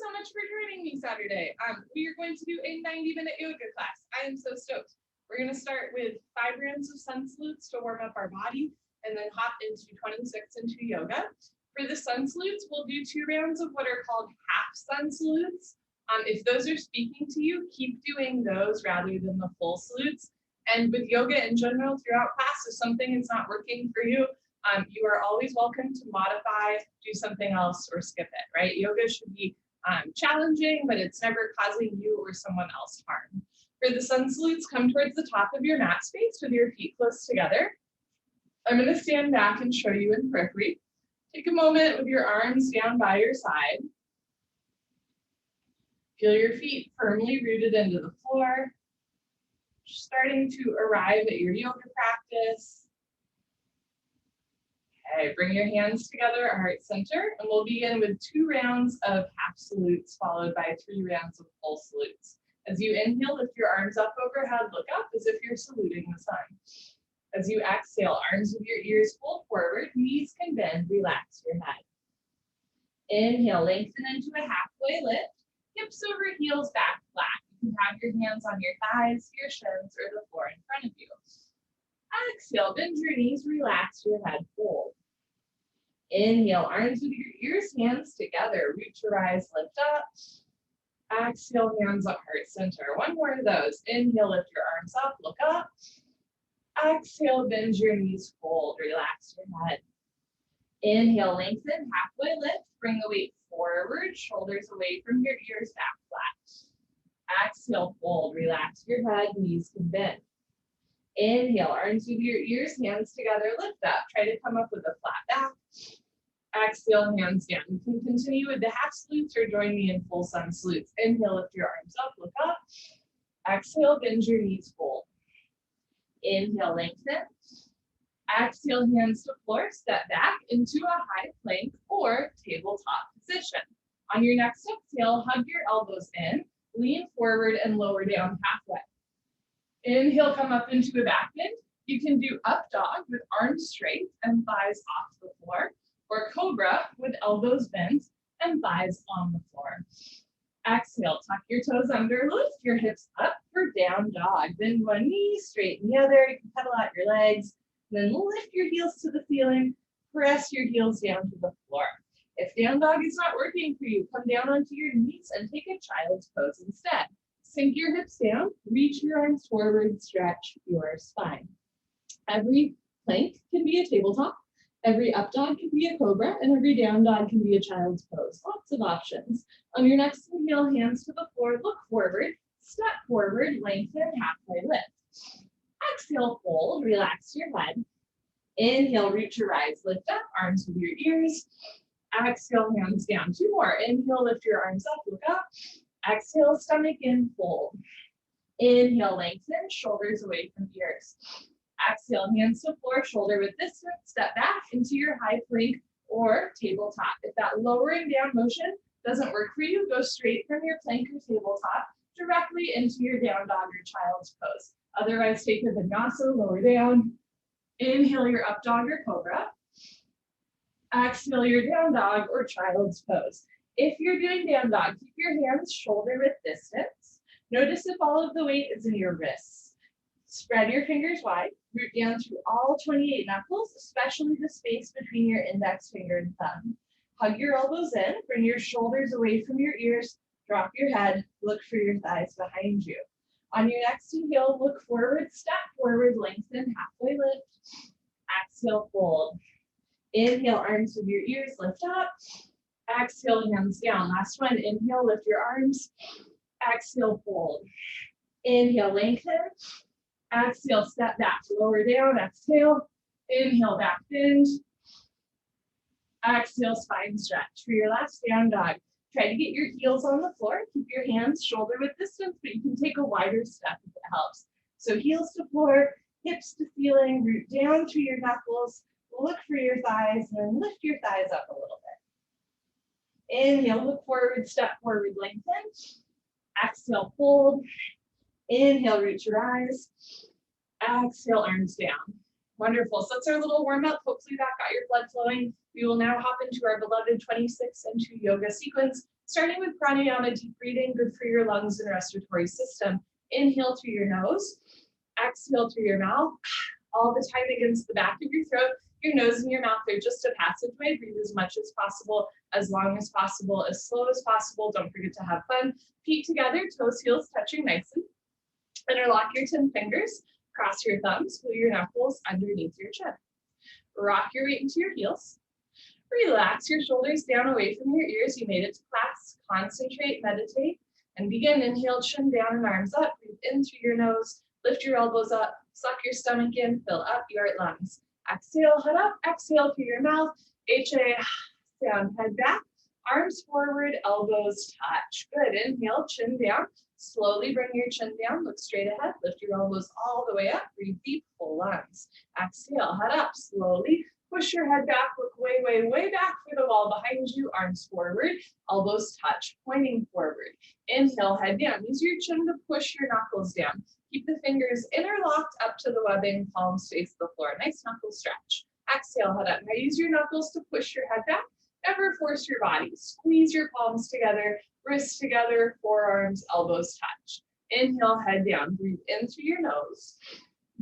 so much for joining me Saturday. We are going to do a 90-minute yoga class. I am so stoked. We're going to start with 5 rounds of sun salutes to warm up our body and then hop into 26 into yoga. For the sun salutes, we'll do 2 rounds of what are called half sun salutes. If those are speaking to you, keep doing those rather than the full salutes. And with yoga in general throughout class, if something is not working for you, you are always welcome to modify, do something else, or skip it, right? Yoga should be challenging, but it's never causing you or someone else harm. For the sun salutes, come towards the top of your mat space with your feet close together. I'm going to stand back and show you in periphery. Take a moment with your arms down by your side. Feel your feet firmly rooted into the floor. Starting to arrive at your yoga practice. Okay, bring your hands together at heart center, and we'll begin with 2 rounds of half salutes followed by 3 rounds of full salutes. As you inhale, lift your arms up overhead, look up as if you're saluting the sun. As you exhale, arms with your ears pulled forward, knees can bend, relax your head. Inhale, lengthen into a halfway lift, hips over heels, back flat. You can have your hands on your thighs, your shins, or the floor in front of you. Exhale, bend your knees, relax your head, fold. Inhale, arms with your ears, hands together, root to rise, lift up. Exhale, hands up, heart center. 1 more of those. Inhale, lift your arms up, look up. Exhale, bend your knees, fold, relax your head. Inhale, lengthen, halfway lift, bring the weight forward, shoulders away from your ears, back flat. Exhale, fold, relax your head, knees can bend. Inhale, arms with your ears, hands together, lift up. Try to come up with a flat back. Exhale, hands down. You can continue with the half salutes or join me in full sun salutes. Inhale, lift your arms up, look up. Exhale, bend your knees, fold. Inhale, lengthen. Exhale, hands to floor, step back into a high plank or tabletop position. On your next exhale, hug your elbows in, lean forward and lower down halfway. Inhale, come up into a back bend. You can do up dog with arms straight and thighs off the floor, or cobra with elbows bent and thighs on the floor. Exhale, tuck your toes under, lift your hips up for down dog. Bend one knee, straighten the other. You can pedal out your legs, then lift your heels to the ceiling, press your heels down to the floor. If down dog is not working for you, come down onto your knees and take a child's pose instead. Sink your hips down, reach your arms forward, stretch your spine. Every plank can be a tabletop, every up dog can be a cobra, and every down dog can be a child's pose. Lots of options. On your next inhale, hands to the floor, look forward, step forward, lengthen, halfway lift. Exhale, fold, relax your head. Inhale, root to rise, lift up, arms with your ears. Exhale, hands down. 2 more. Inhale, lift your arms up, look up. Exhale, stomach in, fold. Inhale, lengthen, shoulders away from ears. Exhale, hands to floor, shoulder width distance, step back into your high plank or tabletop. If that lowering down motion doesn't work for you, go straight from your plank or tabletop directly into your down dog or child's pose. Otherwise, take a vinyasa, lower down. Inhale your up dog or cobra. Exhale your down dog or child's pose. If you're doing down dog, keep your hands shoulder width distance. Notice if all of the weight is in your wrists. Spread your fingers wide, root down through all 28 knuckles, especially the space between your index finger and thumb. Hug your elbows in, bring your shoulders away from your ears, drop your head, look for your thighs behind you. On your next inhale, look forward, step forward, lengthen, halfway lift. Exhale, fold. Inhale, arms with your ears, lift up. Exhale, hands down. Last one, inhale, lift your arms. Exhale, fold. Inhale, lengthen. Exhale, step back, lower down, exhale. Inhale, back bend. Exhale, spine stretch. For your last down dog, try to get your heels on the floor. Keep your hands shoulder width distance, but you can take a wider step if it helps. So heels to floor, hips to ceiling, root down to your knuckles. Look for your thighs, and then lift your thighs up a little bit. Inhale, look forward, step forward, lengthen. Exhale, fold. Inhale, reach your eyes. Exhale, arms down. Wonderful. So that's our little warm up. Hopefully that got your blood flowing. We will now hop into our beloved 26 and 2 yoga sequence, starting with pranayama, deep breathing, good for your lungs and respiratory system. Inhale through your nose, exhale through your mouth, all the time against the back of your throat. Your nose and your mouth are just a passageway. Breathe as much as possible, as long as possible, as slow as possible. Don't forget to have fun. Feet together, toes, heels touching nicely. Interlock your 10 fingers, cross your thumbs, glue your knuckles underneath your chin. Rock your weight into your heels. Relax your shoulders down away from your ears. You made it to class. Concentrate, meditate, and begin. Inhale, chin down and arms up. Breathe in through your nose. Lift your elbows up. Suck your stomach in. Fill up your lungs. Exhale, head up. Exhale through your mouth. HA, down, head back. Arms forward, elbows touch. Good. Inhale, chin down. Slowly bring your chin down. Look straight ahead. Lift your elbows all the way up. Breathe deep, full lungs. Exhale, head up. Slowly push your head back. Look way, way, way back for the wall behind you. Arms forward, elbows touch, pointing forward. Inhale, head down. Use your chin to push your knuckles down. Keep the fingers interlocked up to the webbing, palms face the floor. Nice knuckle stretch. Exhale, head up. Now use your knuckles to push your head back. Never force your body. Squeeze your palms together, wrists together, forearms, elbows touch. Inhale, head down. Breathe in through your nose,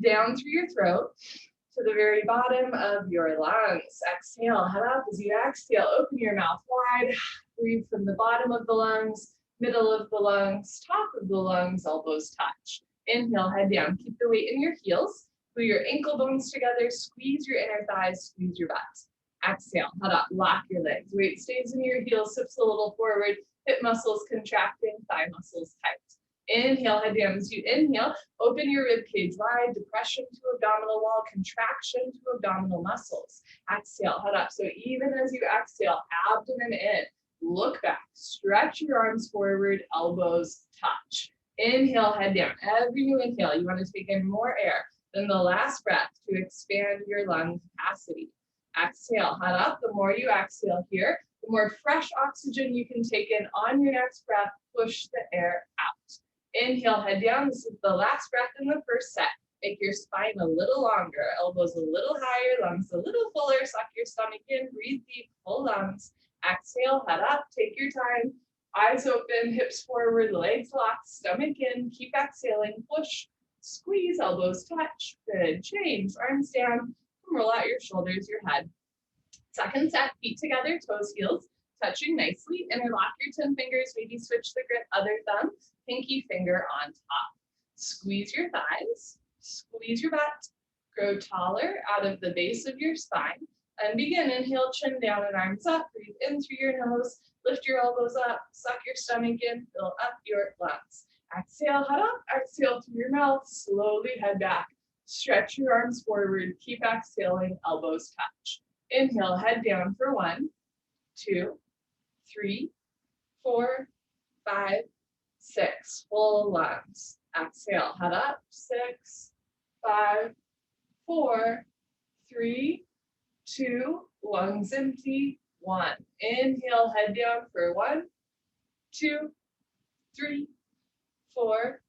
down through your throat, to the very bottom of your lungs. Exhale, head up. As you exhale, open your mouth wide. Breathe from the bottom of the lungs, middle of the lungs, top of the lungs, elbows touch. Inhale, head down. Keep the weight in your heels. Glue your ankle bones together. Squeeze your inner thighs. Squeeze your butt. Exhale, head up. Lock your legs. Weight stays in your heels. Hips a little forward. Hip muscles contracting. Thigh muscles tight. Inhale, head down. As you inhale, open your rib cage wide. Depression to abdominal wall. Contraction to abdominal muscles. Exhale, head up. So even as you exhale, abdomen in. Look back. Stretch your arms forward. Elbows touch. Inhale, head down. Every new inhale, you want to take in more air than the last breath to expand your lung capacity. Exhale, head up. The more you exhale here, the more fresh oxygen you can take in on your next breath. Push the air out. Inhale, head down. This is the last breath in the first set. Make your spine a little longer, elbows a little higher, lungs a little fuller. Suck your stomach in. Breathe deep, full lungs. Exhale, head up. Take your time. Eyes open, hips forward, legs locked, stomach in. Keep exhaling. Push, squeeze, elbows touch. Good. Change. Arms down. Roll out your shoulders, your head. Second set, feet together, toes, heels, touching nicely. Interlock your 10 fingers. Maybe switch the grip, other thumb, pinky finger on top. Squeeze your thighs. Squeeze your butt. Grow taller out of the base of your spine. And begin. Inhale, chin down and arms up. Breathe in through your nose. Lift your elbows up. Suck your stomach in. Fill up your lungs. Exhale, head up. Exhale through your mouth. Slowly head back. Stretch your arms forward. Keep exhaling. Elbows touch. Inhale, head down for 1, 2, 3, 4, 5, 6. Full lungs. Exhale, head up. 6, 5, 4, 3, 2, lungs empty. 1. Inhale, head down for 1, 2, 3, 4,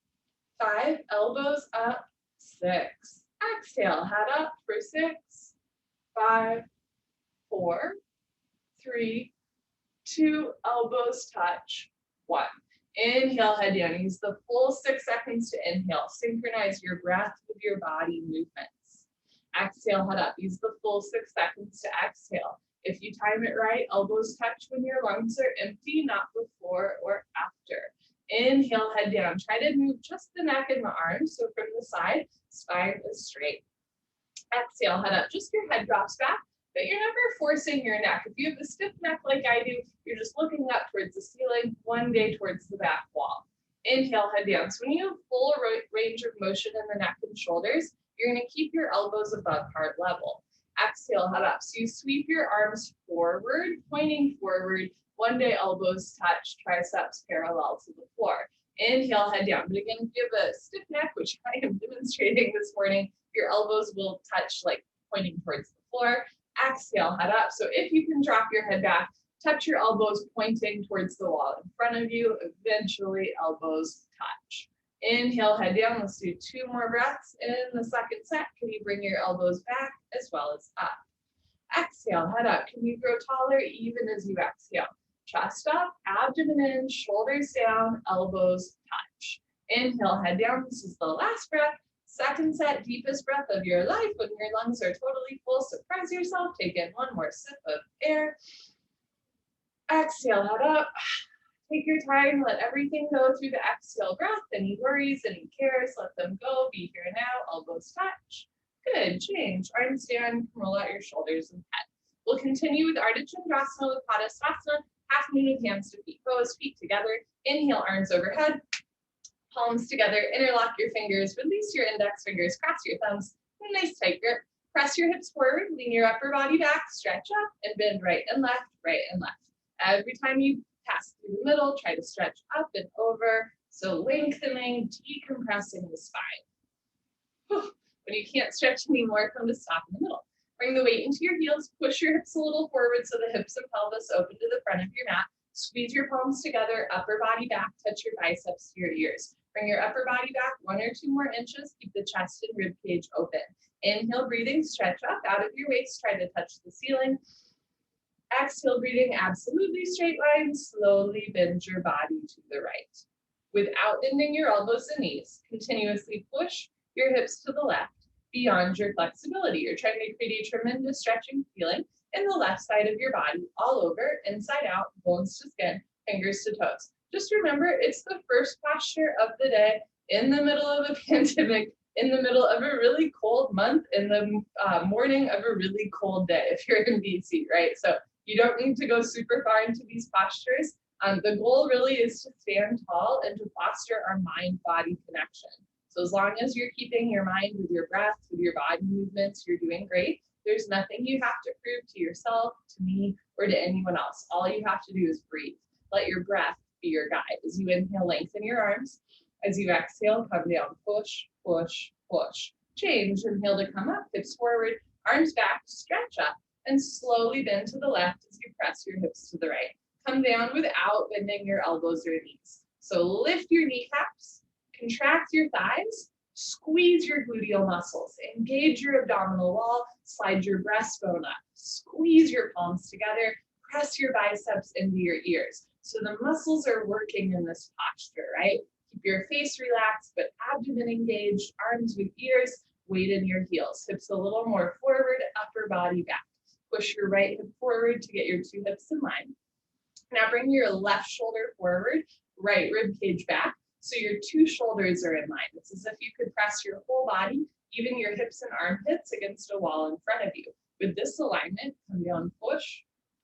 5. Elbows up. 6. Exhale, head up for 6, 5, 4, 3, 2. Elbows touch. 1. Inhale, head down. Use the full 6 seconds to inhale. Synchronize your breath with your body movements. Exhale, head up. Use the full 6 seconds to exhale. If you time it right, elbows touch when your lungs are empty, not before or after. Inhale, head down. Try to move just the neck and the arms. So from the side, spine is straight. Exhale, head up. Just your head drops back, but you're never forcing your neck. If you have a stiff neck like I do, you're just looking up towards the ceiling, one day towards the back wall. Inhale, head down. So when you have full range of motion in the neck and shoulders, you're going to keep your elbows above heart level. Exhale, head up. So you sweep your arms forward, pointing forward. One day elbows touch, triceps parallel to the floor. Inhale, head down. But again, if you have a stiff neck, which I am demonstrating this morning, your elbows will touch like pointing towards the floor. Exhale, head up. So if you can drop your head back, touch your elbows pointing towards the wall in front of you. Eventually, elbows touch. Inhale, head down. Let's do 2 more breaths. In the second set, can you bring your elbows back as well as up? Exhale, head up. Can you grow taller even as you exhale? Chest up, abdomen in, shoulders down, elbows touch. Inhale, head down. This is the last breath. Second set, deepest breath of your life. When your lungs are totally full, surprise yourself. Take in one more sip of air. Exhale, head up. Take your time, let everything go through the exhale breath. Any worries, any cares, let them go. Be here now, elbows touch. Good, change. Arms down, roll out your shoulders and head. We'll continue with Ardha Chandrasana with Padasana, half moon with hands to feet pose, feet together. Inhale, arms overhead, palms together, interlock your fingers, release your index fingers, cross your thumbs, nice tight grip. Press your hips forward, lean your upper body back, stretch up, and bend right and left, right and left. Every time you pass through the middle, try to stretch up and over. So lengthening, decompressing the spine. When you can't stretch anymore, come to stop in the middle. Bring the weight into your heels, push your hips a little forward so the hips and pelvis open to the front of your mat. Squeeze your palms together, upper body back, touch your biceps to your ears. Bring your upper body back 1 or 2 more inches, keep the chest and rib cage open. Inhale, breathing, stretch up out of your waist, try to touch the ceiling. Exhale, breathing, absolutely straight line, slowly bend your body to the right. Without bending your elbows and knees, continuously push your hips to the left beyond your flexibility. You're trying to create a tremendous stretching feeling in the left side of your body, all over, inside out, bones to skin, fingers to toes. Just remember, it's the first posture of the day in the middle of a pandemic, in the middle of a really cold month, in the morning of a really cold day if you're in BC, right? So you don't need to go super far into these postures. The goal really is to stand tall and to foster our mind-body connection. So as long as you're keeping your mind with your breath, with your body movements, you're doing great. There's nothing you have to prove to yourself, to me, or to anyone else. All you have to do is breathe. Let your breath be your guide. As you inhale, lengthen your arms. As you exhale, come down, push, push, push. Change, inhale to come up, hips forward, arms back, stretch up, and slowly bend to the left as you press your hips to the right. Come down without bending your elbows or knees. So lift your kneecaps, contract your thighs, squeeze your gluteal muscles, engage your abdominal wall, slide your breastbone up, squeeze your palms together, press your biceps into your ears. So the muscles are working in this posture, right? Keep your face relaxed, but abdomen engaged, arms with ears, weight in your heels, hips a little more forward, upper body back. Push your right hip forward to get your 2 hips in line. Now bring your left shoulder forward, right rib cage back, so your 2 shoulders are in line. It's as if you could press your whole body, even your hips and armpits, against a wall in front of you. With this alignment, come down, push,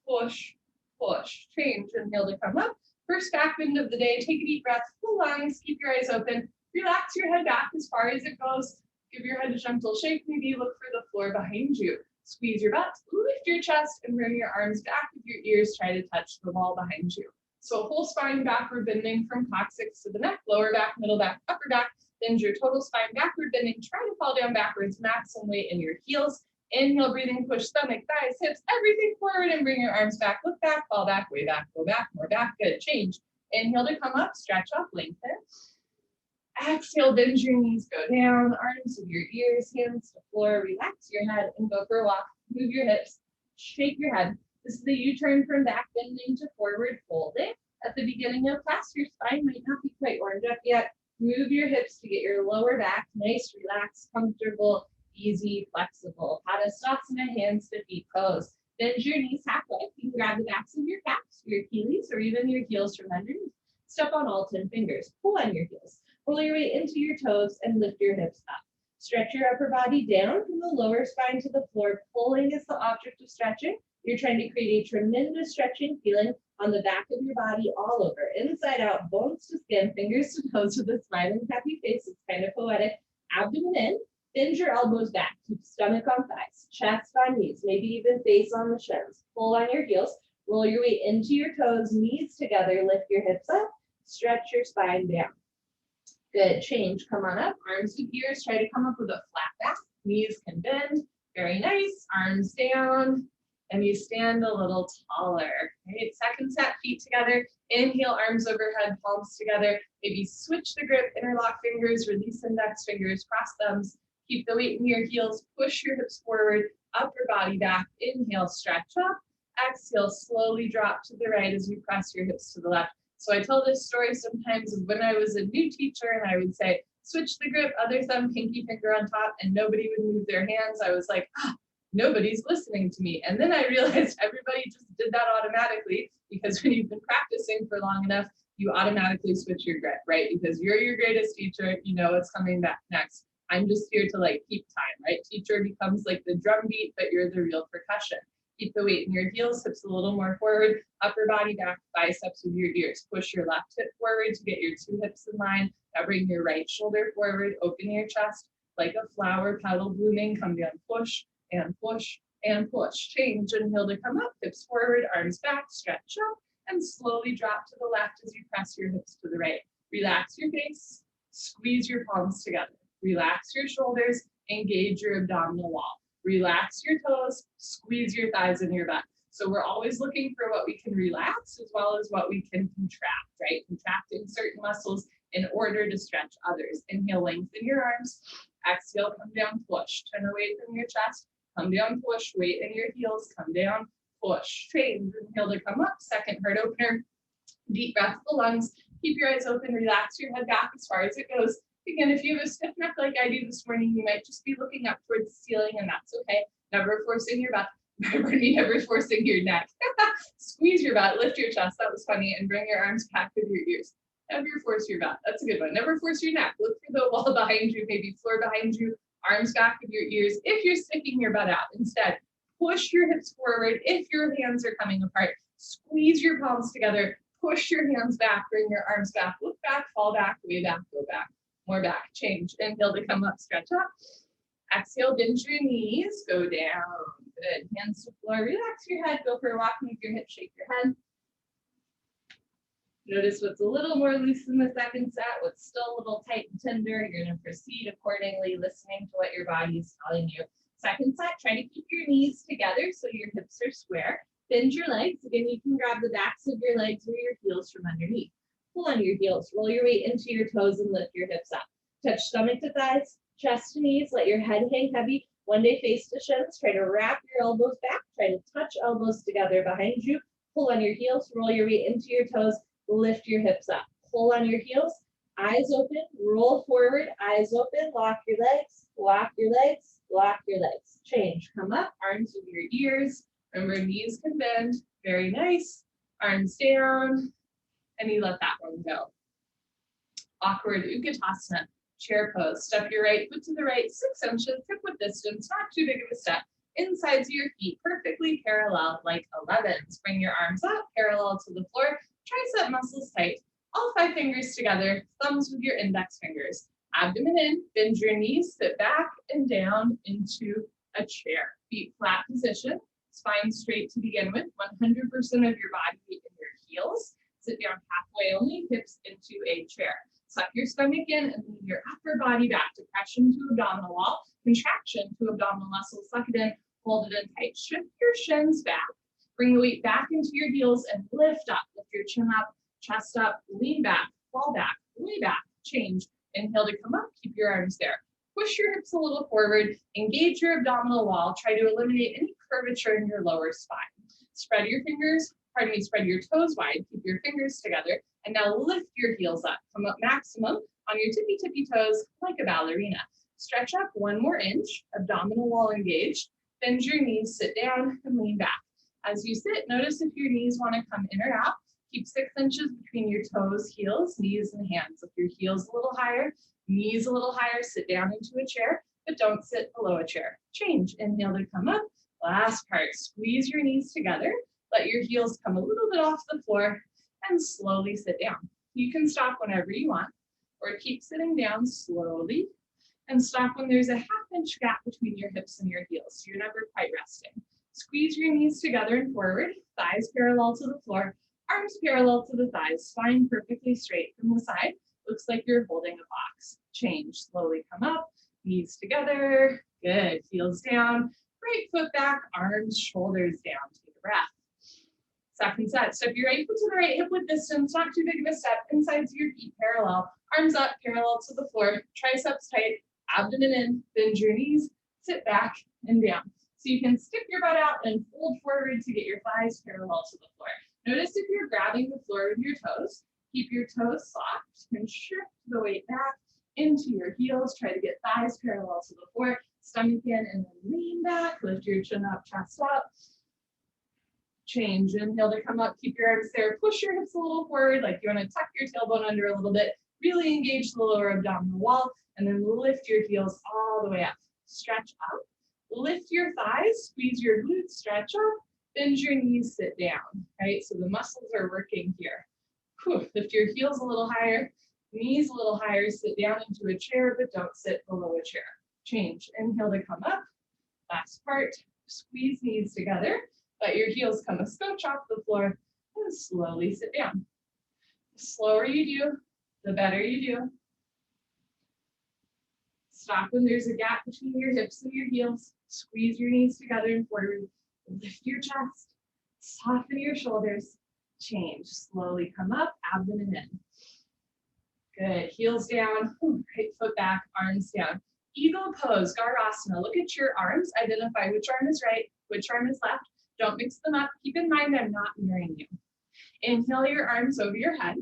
push, push. Change, inhale to come up. First back bend of the day, take a deep breath, full lungs, keep your eyes open, relax your head back as far as it goes. Give your head a gentle shake, maybe look for the floor behind you. Squeeze your butt, lift your chest, and bring your arms back with your ears. Try to touch the wall behind you. So whole spine backward bending from coccyx to the neck, lower back, middle back, upper back. Bend your total spine backward bending. Try to fall down backwards, max some weight in your heels. Inhale, breathing, push stomach, thighs, hips, everything forward, and bring your arms back. Look back, fall back, way back, go back, more back. Good, change. Inhale to come up, stretch up, lengthen. Exhale, bend your knees, go down, arms with your ears, hands to floor, relax your head and go for a walk. Move your hips, shake your head. This is the U-turn from back bending to forward folding. At the beginning of class, your spine might not be quite warmed up yet. Move your hips to get your lower back nice, relaxed, comfortable, easy, flexible. Padasana, hands to feet pose. Bend your knees halfway. You can grab the backs of your calves, your Achilles, or even your heels from underneath. Step on all 10 fingers. Pull on your heels. Roll your weight into your toes and lift your hips up. Stretch your upper body down from the lower spine to the floor. Pulling is the object of stretching. You're trying to create a tremendous stretching feeling on the back of your body all over. Inside out, bones to skin, fingers to toes with a smiling, happy face. It's kind of poetic. Abdomen in. Bend your elbows back. Keep stomach on thighs, chest on knees, maybe even face on the shins. Pull on your heels. Roll your weight into your toes, knees together. Lift your hips up. Stretch your spine down. Good, change, come on up, arms to ears, try to come up with a flat back, knees can bend, very nice, arms down, and you stand a little taller, right? Second set, feet together, inhale, arms overhead, palms together, maybe switch the grip, interlock fingers, release index fingers, cross thumbs, Keep the weight in your heels, push your hips forward, upper body back, inhale, stretch up, exhale, slowly drop to the right as you press your hips to the left. So I tell this story sometimes of when I was a new teacher and I would say, switch the grip, other thumb, pinky finger on top, and nobody would move their hands. I was like, nobody's listening to me. And then I realized everybody just did that automatically, because when you've been practicing for long enough, you automatically switch your grip, right? Because you're your greatest teacher, you know what's coming back next. I'm just here to like keep time, right? Teacher becomes like the drum beat, but you're the real percussion. Keep the weight in your heels, hips a little more forward, upper body back, biceps with your ears. Push your left hip forward to get your two hips in line. Now bring your right shoulder forward, open your chest like a flower petal blooming. Come down, push and push and push. Change, inhale to come up, hips forward, arms back, stretch up, and slowly drop to the left as you press your hips to the right. Relax your face, squeeze your palms together. Relax your shoulders, engage your abdominal wall. Relax your toes, squeeze your thighs and your butt. So we're always looking for what we can relax as well as what we can contract, right? Contracting certain muscles in order to stretch others. Inhale, lengthen your arms. Exhale, come down, push. Turn away from your chest. Come down, push. Weight in your heels. Come down, push. Change. Inhale to come up. Second heart opener. Deep breath to the lungs. Keep your eyes open. Relax your head back as far as it goes. Again, if you have a stiff neck like I do this morning, you might just be looking up towards the ceiling, and that's okay. Never forcing your butt. Never forcing your neck. Squeeze your butt, lift your chest. That was funny. And bring your arms back with your ears. Never force your butt. That's a good one. Never force your neck. Look for the wall behind you, maybe floor behind you. Arms back with your ears. If you're sticking your butt out, instead, push your hips forward. If your hands are coming apart, squeeze your palms together. Push your hands back. Bring your arms back. Look back, fall back, way back, go back. More back, change. Inhale to come up, stretch up. Exhale, bend your knees, go down. Good, hands to floor, relax your head, go for a walk, move your hips, shake your head. Notice what's a little more loose in the second set, what's still a little tight and tender. You're gonna proceed accordingly, listening to what your body is telling you. Second set, try to keep your knees together so your hips are square. Bend your legs. Again, you can grab the backs of your legs or your heels from underneath. Pull on your heels, roll your weight into your toes and lift your hips up. Touch stomach to thighs, chest to knees, let your head hang heavy. One day face to shins, try to wrap your elbows back, try to touch elbows together behind you. Pull on your heels, roll your weight into your toes, lift your hips up. Pull on your heels, eyes open, roll forward, eyes open, lock your legs, lock your legs, lock your legs. Change, come up, arms with your ears. Remember, knees can bend, very nice. Arms down. And you let that one go. Awkward Utkatasana, chair pose. Step your right foot to the right, 6 inches, hip width distance, not too big of a step. Insides of your feet, perfectly parallel, like 11s. Bring your arms up, parallel to the floor, tricep muscles tight. All 5 fingers together, thumbs with your index fingers. Abdomen in, bend your knees, sit back and down into a chair. Feet flat position, spine straight to begin with, 100% of your body in your heels. Sit down halfway only, hips into a chair. Suck your stomach in and lean your upper body back. Depression to abdominal wall, contraction to abdominal muscles. Suck it in, hold it in tight. Shift your shins back. Bring the weight back into your heels and lift up. Lift your chin up, chest up, lean back, fall back, way back, change. Inhale to come up, keep your arms there. Push your hips a little forward, engage your abdominal wall. Try to eliminate any curvature in your lower spine. Spread your fingers. Spread your toes wide, keep your fingers together, and now lift your heels up. Come up maximum on your tippy toes like a ballerina. Stretch up 1 more inch, abdominal wall engaged. Bend your knees, sit down, and lean back. As you sit, notice if your knees want to come in or out. Keep 6 inches between your toes, heels, knees, and hands. Lift your heels a little higher, knees a little higher, sit down into a chair, but don't sit below a chair. Change, inhale to come up. Last part, squeeze your knees together. Let your heels come a little bit off the floor and slowly sit down. You can stop whenever you want or keep sitting down slowly and stop when there's a 1/2 inch gap between your hips and your heels. So you're never quite resting. Squeeze your knees together and forward, thighs parallel to the floor, arms parallel to the thighs, spine perfectly straight from the side. Looks like you're holding a box. Change, slowly come up, knees together, good, heels down, right foot back, arms, shoulders down, take a breath. Second set, step your right foot to the right, hip width distance, not too big of a step, insides of your feet parallel, arms up, parallel to the floor, triceps tight, Abdomen in, bend your knees, sit back and down. So you can stick your butt out and fold forward to get your thighs parallel to the floor. Notice if you're grabbing the floor with your toes, keep your toes soft and shift the weight back into your heels. Try to get thighs parallel to the floor, stomach in, and then lean back, lift your chin up, chest up. Change, inhale to come up, keep your arms there, push your hips a little forward, like you want to tuck your tailbone under a little bit, really engage the lower abdominal wall, and then lift your heels all the way up. Stretch up, lift your thighs, squeeze your glutes, stretch up, bend your knees, sit down, right? So the muscles are working here. Whew. Lift your heels a little higher, knees a little higher, sit down into a chair, but don't sit below a chair. Change, inhale to come up, last part, squeeze knees together, let your heels come a scotch off the floor, and slowly sit down. The slower you do, the better you do. Stop when there's a gap between your hips and your heels. Squeeze your knees together and forward. Lift your chest. Soften your shoulders. Change. Slowly come up, abdomen in. Good. Heels down. Right foot back, arms down. Eagle pose, Garasana. Look at your arms. Identify which arm is right, which arm is left. Don't mix them up. Keep in mind I'm not mirroring you. Inhale your arms over your head.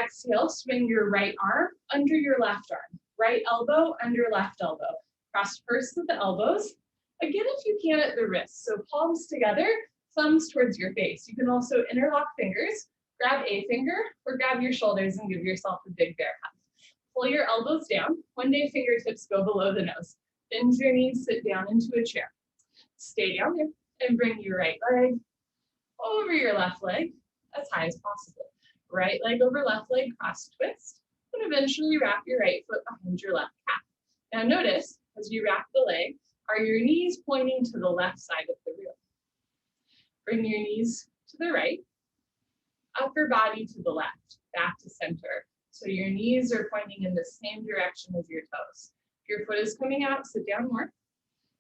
Exhale, swing your right arm under your left arm. Right elbow under left elbow. Cross first at the elbows. Again, if you can at the wrists. So palms together, thumbs towards your face. You can also interlock fingers, grab a finger, or grab your shoulders and give yourself a big bear hug. Pull your elbows down. One day fingertips go below the nose. Bend your knees, sit down into a chair. Stay down there and bring your right leg over your left leg as high as possible. Right leg over left leg, cross twist, and eventually wrap your right foot behind your left calf. Now notice, as you wrap the leg, are your knees pointing to the left side of the room? Bring your knees to the right, upper body to the left, back to center. So your knees are pointing in the same direction as your toes. If your foot is coming out, sit down more.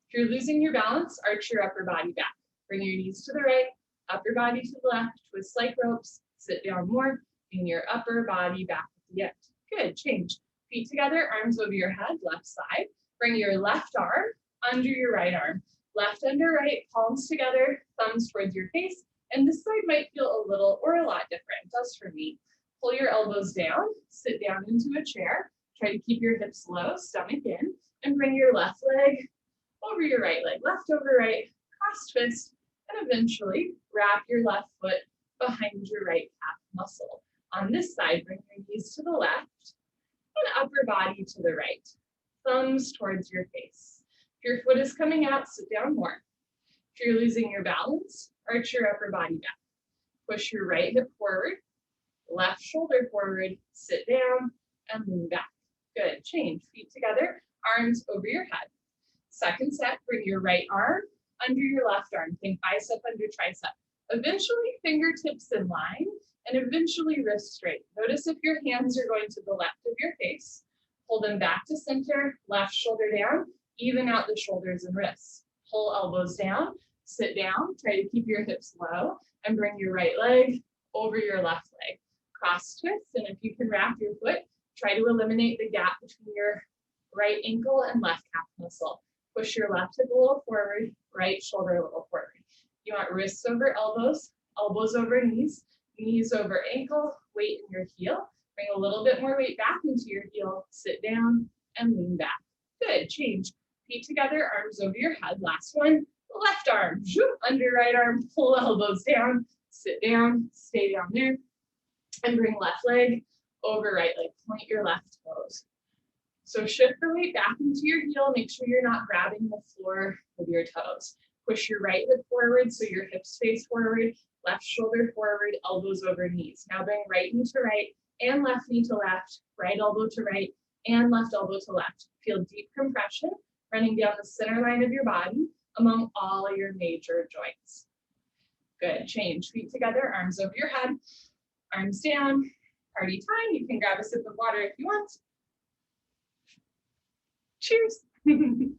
If you're losing your balance, arch your upper body back. Bring your knees to the right, upper body to the left, twist like ropes, sit down more, bring your upper body back at the end. Good, change. Feet together, arms over your head, left side. Bring your left arm under your right arm. Left under right, palms together, thumbs towards your face. And this side might feel a little or a lot different, it does for me. Pull your elbows down, sit down into a chair. Try to keep your hips low, stomach in, and bring your left leg over your right leg. Left over right, cross twist, and eventually wrap your left foot behind your right calf muscle. On this side, bring your knees to the left and upper body to the right. Thumbs towards your face. If your foot is coming out, sit down more. If you're losing your balance, arch your upper body back. Push your right hip forward, left shoulder forward, sit down, and lean back. Good, change. Feet together, arms over your head. Second set, bring your right arm under your left arm. Think bicep under tricep. Eventually, fingertips in line, and eventually wrists straight. Notice if your hands are going to the left of your face. Pull them back to center, left shoulder down, even out the shoulders and wrists. Pull elbows down, sit down, try to keep your hips low, and bring your right leg over your left leg. Cross twist, and if you can wrap your foot, try to eliminate the gap between your right ankle and left calf muscle. Push your left hip a little forward, right shoulder a little forward. You want wrists over elbows, elbows over knees, knees over ankle, weight in your heel. Bring a little bit more weight back into your heel, sit down, and lean back. Good, change. Feet together, arms over your head. Last one, left arm, under right arm, pull elbows down, sit down, stay down there, and bring left leg over right leg, point your left toes. So shift the weight back into your heel, make sure you're not grabbing the floor with your toes. Push your right hip forward so your hips face forward, left shoulder forward, elbows over knees. Now bring right knee to right and left knee to left, right elbow to right and left elbow to left. Feel deep compression running down the center line of your body among all your major joints. Good, change. Feet together, arms over your head, arms down. Party time. You can grab a sip of water if you want. Cheers. It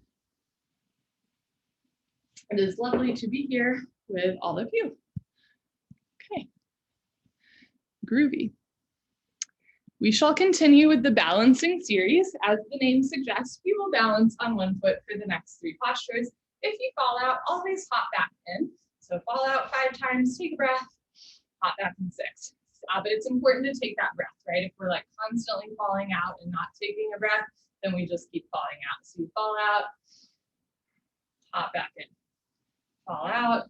is lovely to be here with all of you. Okay. Groovy. We shall continue with the balancing series. As the name suggests, we will balance on one foot for the next 3 postures. If you fall out, always hop back in. So fall out 5 times, take a breath, hop back in 6. But it's important to take that breath, right? If we're like constantly falling out and not taking a breath, then we just keep falling out. So you fall out, hop back in, fall out,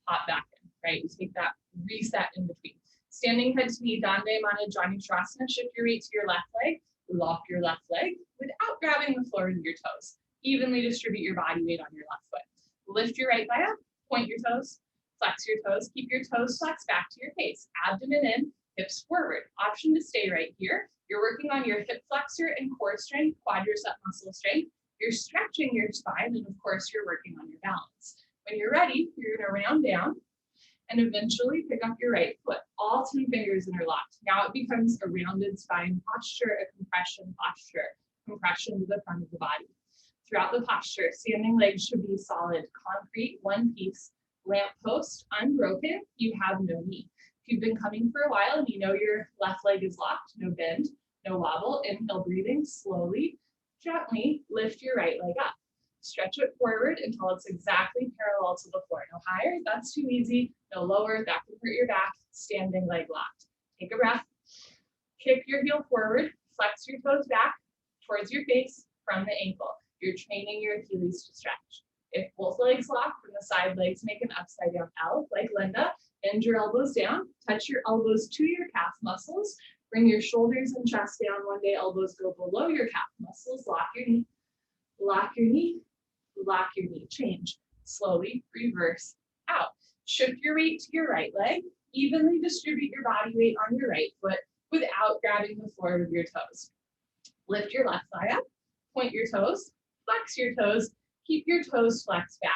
hop back in, right? You take that reset in between. Standing head to knee, Dande Mana Jani Shavasana, shift your weight to your left leg, lock your left leg without grabbing the floor with your toes. Evenly distribute your body weight on your left foot. Lift your right thigh up, point your toes, flex your toes, keep your toes flexed back to your face. Abdomen in, hips forward. Option to stay right here. You're working on your hip flexor and core strength, quadricep muscle strength. You're stretching your spine, and of course, you're working on your balance. When you're ready, you're gonna round down and eventually pick up your right foot. All 10 fingers interlocked. Now it becomes a rounded spine posture, a compression posture, compression to the front of the body. Throughout the posture, standing legs should be solid, concrete, one piece, lamp post, unbroken, you have no knee. If you've been coming for a while and you know your left leg is locked, no bend, no wobble, inhale, breathing, slowly, gently lift your right leg up. Stretch it forward until it's exactly parallel to the floor. No higher, that's too easy. No lower, that can hurt your back. Standing leg locked. Take a breath. Kick your heel forward. Flex your toes back towards your face from the ankle. You're training your Achilles to stretch. If both legs lock from the side legs, make an upside down L like Linda. Bend your elbows down. Touch your elbows to your calf muscles. Bring your shoulders and chest down. One day elbows go below your calf muscles. Lock your knee. Lock your knee. Lock your knee, change, slowly reverse out. Shift your weight to your right leg, evenly distribute your body weight on your right foot without grabbing the floor with your toes. Lift your left thigh up, point your toes, flex your toes, keep your toes flexed back.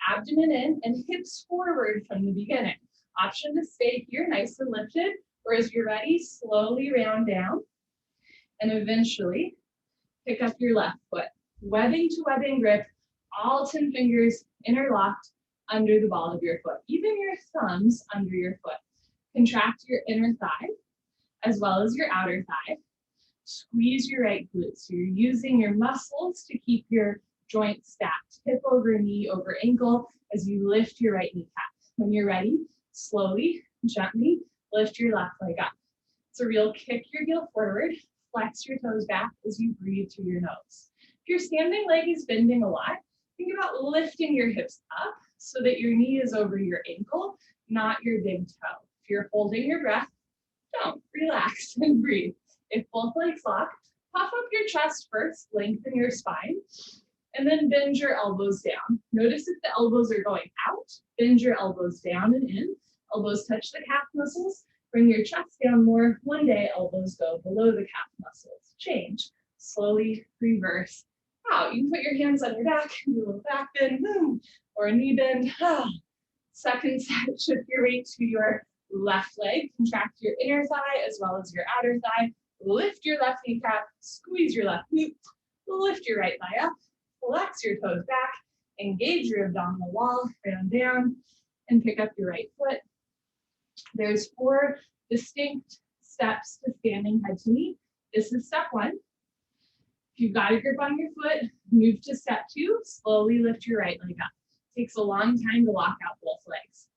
Abdomen in and hips forward from the beginning. Option to stay here nice and lifted, or as you're ready, slowly round down and eventually pick up your left foot. Webbing to webbing grip, all 10 fingers interlocked under the ball of your foot, even your thumbs under your foot. Contract your inner thigh as well as your outer thigh. Squeeze your right glute. So you're using your muscles to keep your joints stacked, hip over knee over ankle as you lift your right kneecap. When you're ready, slowly, gently lift your left leg up. It's a real kick your heel forward, flex your toes back as you breathe through your nose. If your standing leg is bending a lot, think about lifting your hips up so that your knee is over your ankle, not your big toe. If you're holding your breath, don't, relax and breathe. If both legs lock, puff up your chest first, lengthen your spine, and then bend your elbows down. Notice if the elbows are going out, bend your elbows down and in. Elbows touch the calf muscles, bring your chest down more. One day, elbows go below the calf muscles. Change, slowly reverse out. You can put your hands on your back, do a little back bend, or a knee bend. Second set, shift your weight to your left leg. Contract your inner thigh as well as your outer thigh. Lift your left kneecap, squeeze your left glute, lift your right thigh up, flex your toes back, engage your abdominal wall, round down, and pick up your right foot. There's 4 distinct steps to standing head to knee. This is step 1. If you've got a grip on your foot, move to step 2, slowly lift your right leg up. It takes a long time to lock out both legs.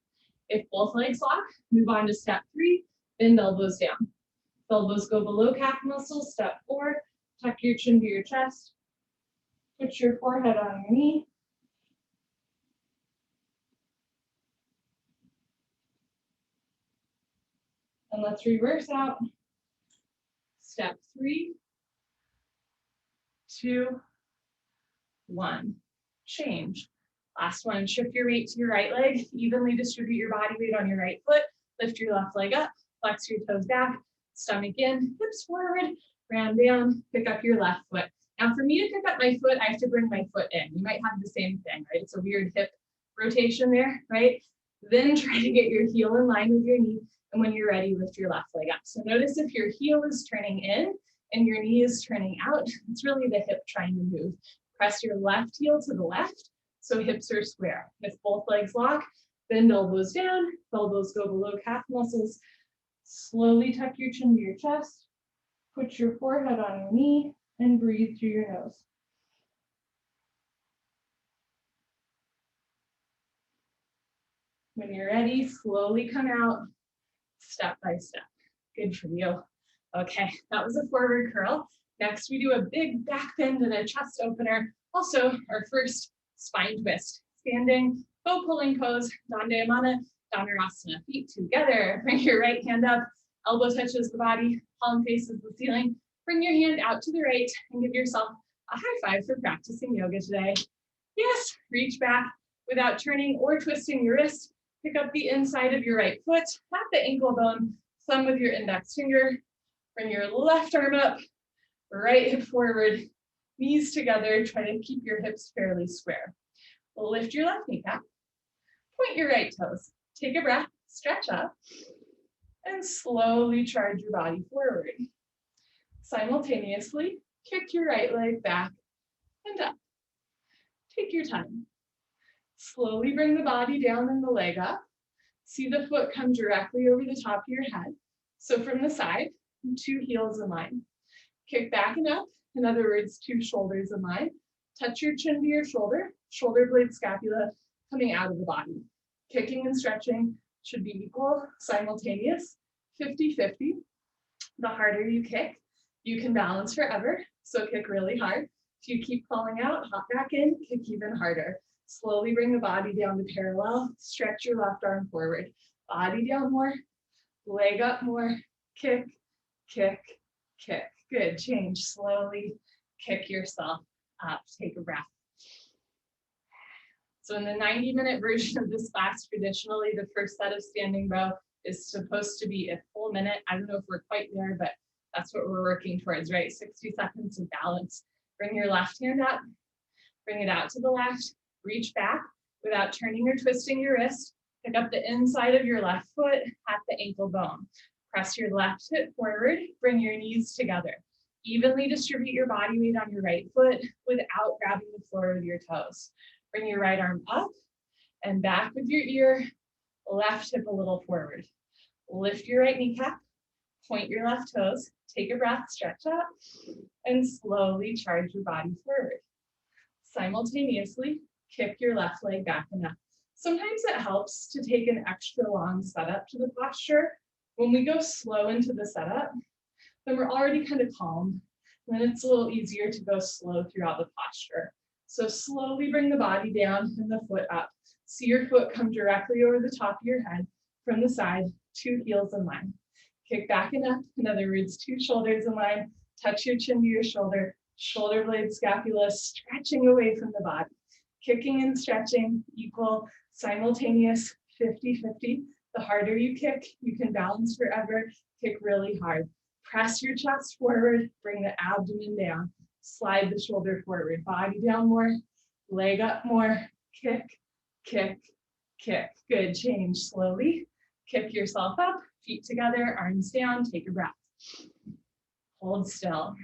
If both legs lock, move on to step 3, bend elbows down. If elbows go below calf muscles, step 4, tuck your chin to your chest, put your forehead on your knee. And let's reverse out. Step 3, 2, 1, change. Last one, shift your weight to your right leg, evenly distribute your body weight on your right foot, lift your left leg up, flex your toes back, stomach in, hips forward, round down, pick up your left foot. Now for me to pick up my foot, I have to bring my foot in. You might have the same thing, right? It's a weird hip rotation there, right? Then try to get your heel in line with your knee, and when you're ready, lift your left leg up. So notice if your heel is turning in and your knee is turning out, it's really the hip trying to move. Press your left heel to the left, so hips are square. If both legs lock, bend elbows down, elbows go below calf muscles, Slowly tuck your chin to your chest, put your forehead on your knee, and breathe through your nose. When you're ready, slowly come out, step by step. Good for you. Okay, that was a forward curl. Next, we do a big back bend and a chest opener. Also, our first spine twist. Standing, bow pulling pose, Dandayamana, Dhanurasana. Feet together. Bring your right hand up, elbow touches the body, palm faces the ceiling. Bring your hand out to the right and give yourself a high five for practicing yoga today. Yes, reach back without turning or twisting your wrist. Pick up the inside of your right foot, tap the ankle bone, thumb with your index finger. Bring your left arm up, right hip forward, knees together. Try to keep your hips fairly square. Lift your left kneecap, point your right toes. Take a breath, stretch up, and slowly charge your body forward. Simultaneously, kick your right leg back and up. Take your time. Slowly bring the body down and the leg up. See the foot come directly over the top of your head. So from the side, 2 heels in line. Kick back and up, in other words, 2 shoulders in line. Touch your chin to your shoulder, shoulder blade scapula coming out of the body. Kicking and stretching should be equal, simultaneous, 50-50. The harder you kick, you can balance forever, so kick really hard. If you keep falling out, hop back in, kick even harder. Slowly bring the body down to parallel, stretch your left arm forward. Body down more, leg up more, kick, kick, kick. Good, change slowly, kick yourself up, take a breath. So in the 90-minute version of this class, traditionally the first set of standing bow is supposed to be a full minute. I don't know if we're quite there, but that's what we're working towards, right? 60 seconds of balance. Bring your left hand up, bring it out to the left, reach back without turning or twisting your wrist. Pick up the inside of your left foot at the ankle bone. Press your left hip forward, bring your knees together. Evenly distribute your body weight on your right foot without grabbing the floor with your toes. Bring your right arm up and back with your ear, left hip a little forward. Lift your right kneecap, point your left toes, take a breath, stretch up, and slowly charge your body forward. Simultaneously, kick your left leg back and up. Sometimes it helps to take an extra long setup to the posture. When we go slow into the setup, then we're already kind of calm. And then it's a little easier to go slow throughout the posture. So slowly bring the body down and the foot up. See your foot come directly over the top of your head from the side, 2 heels in line. Kick back and up, in other words, 2 shoulders in line. Touch your chin to your shoulder, shoulder blade scapula stretching away from the body. Kicking and stretching equal, simultaneous, 50-50. The harder you kick, you can balance forever. Kick really hard. Press your chest forward, bring the abdomen down. Slide the shoulder forward, body down more, leg up more, kick, kick, kick. Good, change slowly. Kick yourself up, feet together, arms down, take a breath. Hold still.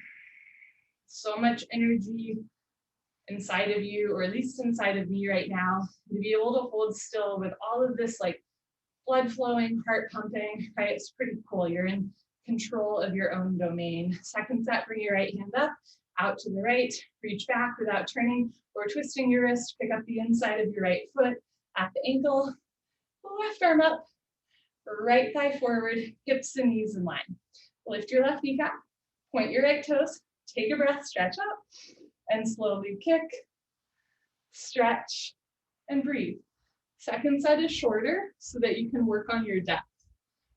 So much energy inside of you, or at least inside of me right now, to be able to hold still with all of this like blood flowing, heart pumping, right? It's pretty cool. You're in control of your own domain. Second set, bring your right hand up, out to the right, reach back without turning or twisting your wrist. Pick up the inside of your right foot at the ankle, left arm up, right thigh forward, hips and knees in line. Lift your left kneecap, point your right toes, take a breath, stretch up, and slowly kick, stretch, and breathe. Second set is shorter so that you can work on your depth.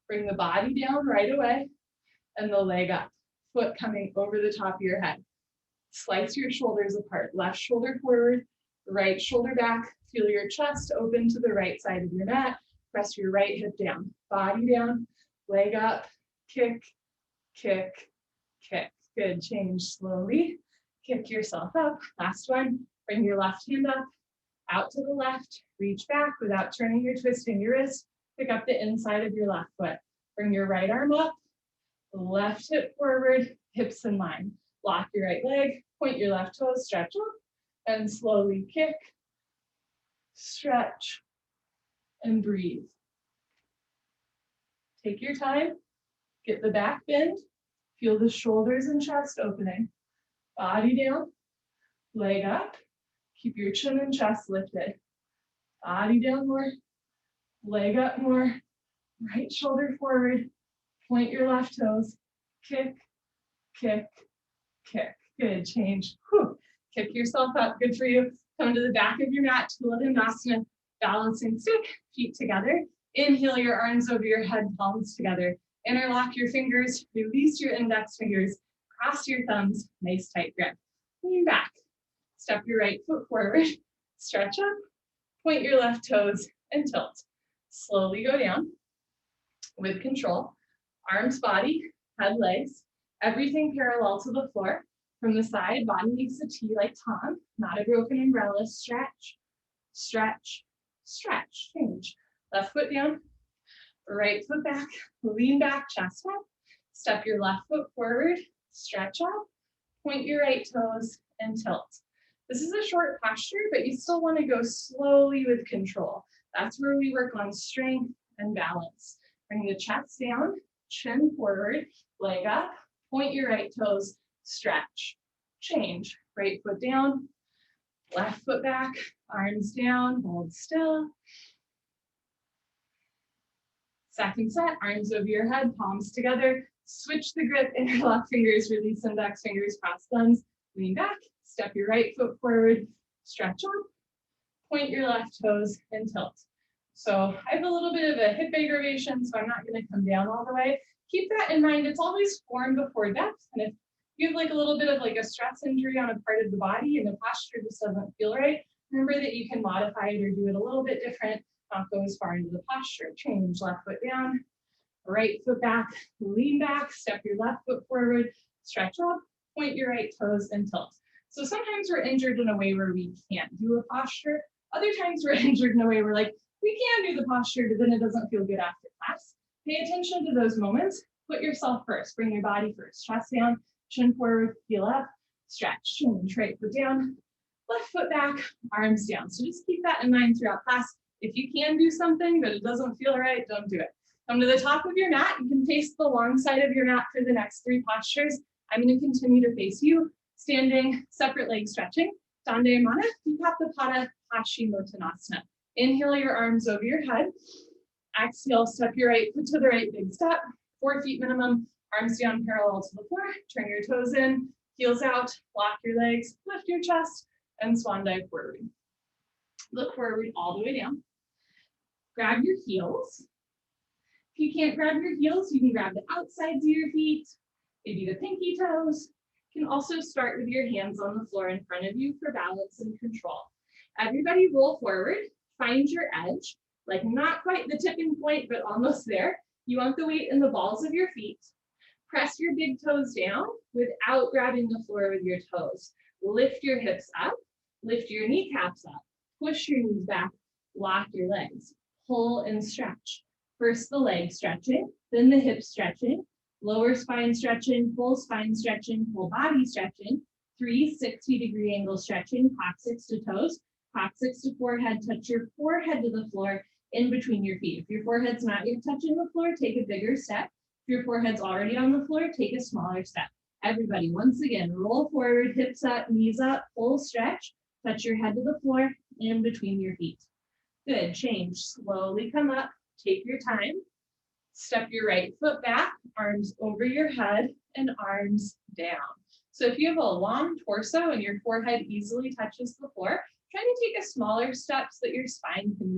Bring the body down right away and the leg up, foot coming over the top of your head. Slice your shoulders apart, left shoulder forward, right shoulder back. Feel your chest open to the right side of your mat. Press your right hip down, body down, leg up, kick, kick, kick. Good, change slowly. Kick yourself up. Last one, bring your left hand up, out to the left, reach back without turning or twisting your wrist. Pick up the inside of your left foot. Bring your right arm up, left hip forward, hips in line. Lock your right leg, point your left toes, stretch up, and slowly kick, stretch, and breathe. Take your time. Get the back bend. Feel the shoulders and chest opening. Body down, leg up. Keep your chin and chest lifted. Body down more, leg up more. Right shoulder forward. Point your left toes. Kick, kick, kick. Good, change. Whew. Kick yourself up, good for you. Come to the back of your mat, Tula Dandasana, balancing stick, feet together. Inhale your arms over your head, palms together. Interlock your fingers, release your index fingers, cross your thumbs, nice tight grip. Lean back, step your right foot forward, stretch up, point your left toes and tilt. Slowly go down with control. Arms, body, head, legs, everything parallel to the floor. From the side, body makes a T like Tom, not a broken umbrella. Stretch, stretch, stretch, change. Left foot down, right foot back, lean back, chest up. Step your left foot forward, stretch up, point your right toes and tilt. This is a short posture, but you still want to go slowly with control. That's where we work on strength and balance. Bring the chest down, chin forward, leg up, point your right toes, stretch, change. Right foot down, left foot back, arms down, hold still. Second set, arms over your head, palms together. Switch the grip, interlock fingers, release index fingers, cross thumbs, lean back, step your right foot forward, stretch up, point your left toes and tilt. So I have a little bit of a hip aggravation, so I'm not going to come down all the way. Keep that in mind. It's always form before depth. And if you have like a little bit of like a stress injury on a part of the body and the posture just doesn't feel right, remember that you can modify it or do it a little bit different, not go as far into the posture. Change, left foot down, right foot back, lean back, step your left foot forward, stretch up, point your right toes and tilt. So sometimes we're injured in a way where we can't do a posture. Other times we're injured in a way where like, we can do the posture, but then it doesn't feel good after class. Pay attention to those moments. Put yourself first. Bring your body first. Chest down, chin forward, heel up, stretch, change, right foot down, left foot back, arms down. So just keep that in mind throughout class. If you can do something, but it doesn't feel right, don't do it. Come to the top of your mat. You can face the long side of your mat for the next 3 postures. I'm going to continue to face you, standing, separate leg stretching. Dandayamana, Vipattapada, Paschimottanasana. Inhale your arms over your head. Exhale, step your right foot to the right, big step. 4 feet minimum, arms down parallel to the floor. Turn your toes in, heels out, lock your legs, lift your chest, and swan dive forward. Look forward all the way down. Grab your heels. If you can't grab your heels, you can grab the outsides of your feet, maybe the pinky toes. You can also start with your hands on the floor in front of you for balance and control. Everybody roll forward. Find your edge, like not quite the tipping point, but almost there. You want the weight in the balls of your feet. Press your big toes down without grabbing the floor with your toes. Lift your hips up, lift your kneecaps up, push your knees back, lock your legs, pull and stretch. First the leg stretching, then the hip stretching, lower spine stretching, full spine stretching, full body stretching, 360-degree angle stretching, coccyx to toes. Coccyx to forehead, touch your forehead to the floor in between your feet. If your forehead's not yet touching the floor, take a bigger step. If your forehead's already on the floor, take a smaller step. Everybody, once again, roll forward, hips up, knees up, full stretch. Touch your head to the floor in between your feet. Good, change. Slowly come up, take your time. Step your right foot back, arms over your head and arms down. So if you have a long torso and your forehead easily touches the floor, try to take a smaller step so that your spine can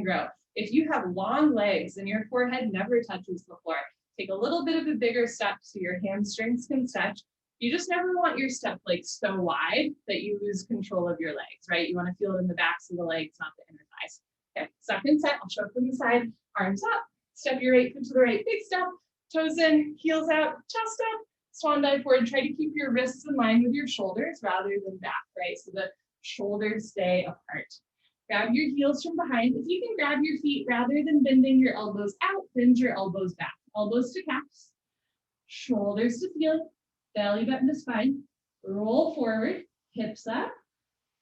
grow. If you have long legs and your forehead never touches the floor, take a little bit of a bigger step so your hamstrings can stretch. You just never want your step like so wide that you lose control of your legs, right? You want to feel it in the backs of the legs, not the inner thighs. Okay, second set, I'll show up from the side, arms up, step your right foot to the right, big step, toes in, heels out, chest up, swan dive forward. Try to keep your wrists in line with your shoulders rather than back, right? So the shoulders stay apart. Grab your heels from behind. If you can grab your feet rather than bending your elbows out, bend your elbows back. Elbows to calves, shoulders to ceiling, belly button to spine. Roll forward, hips up,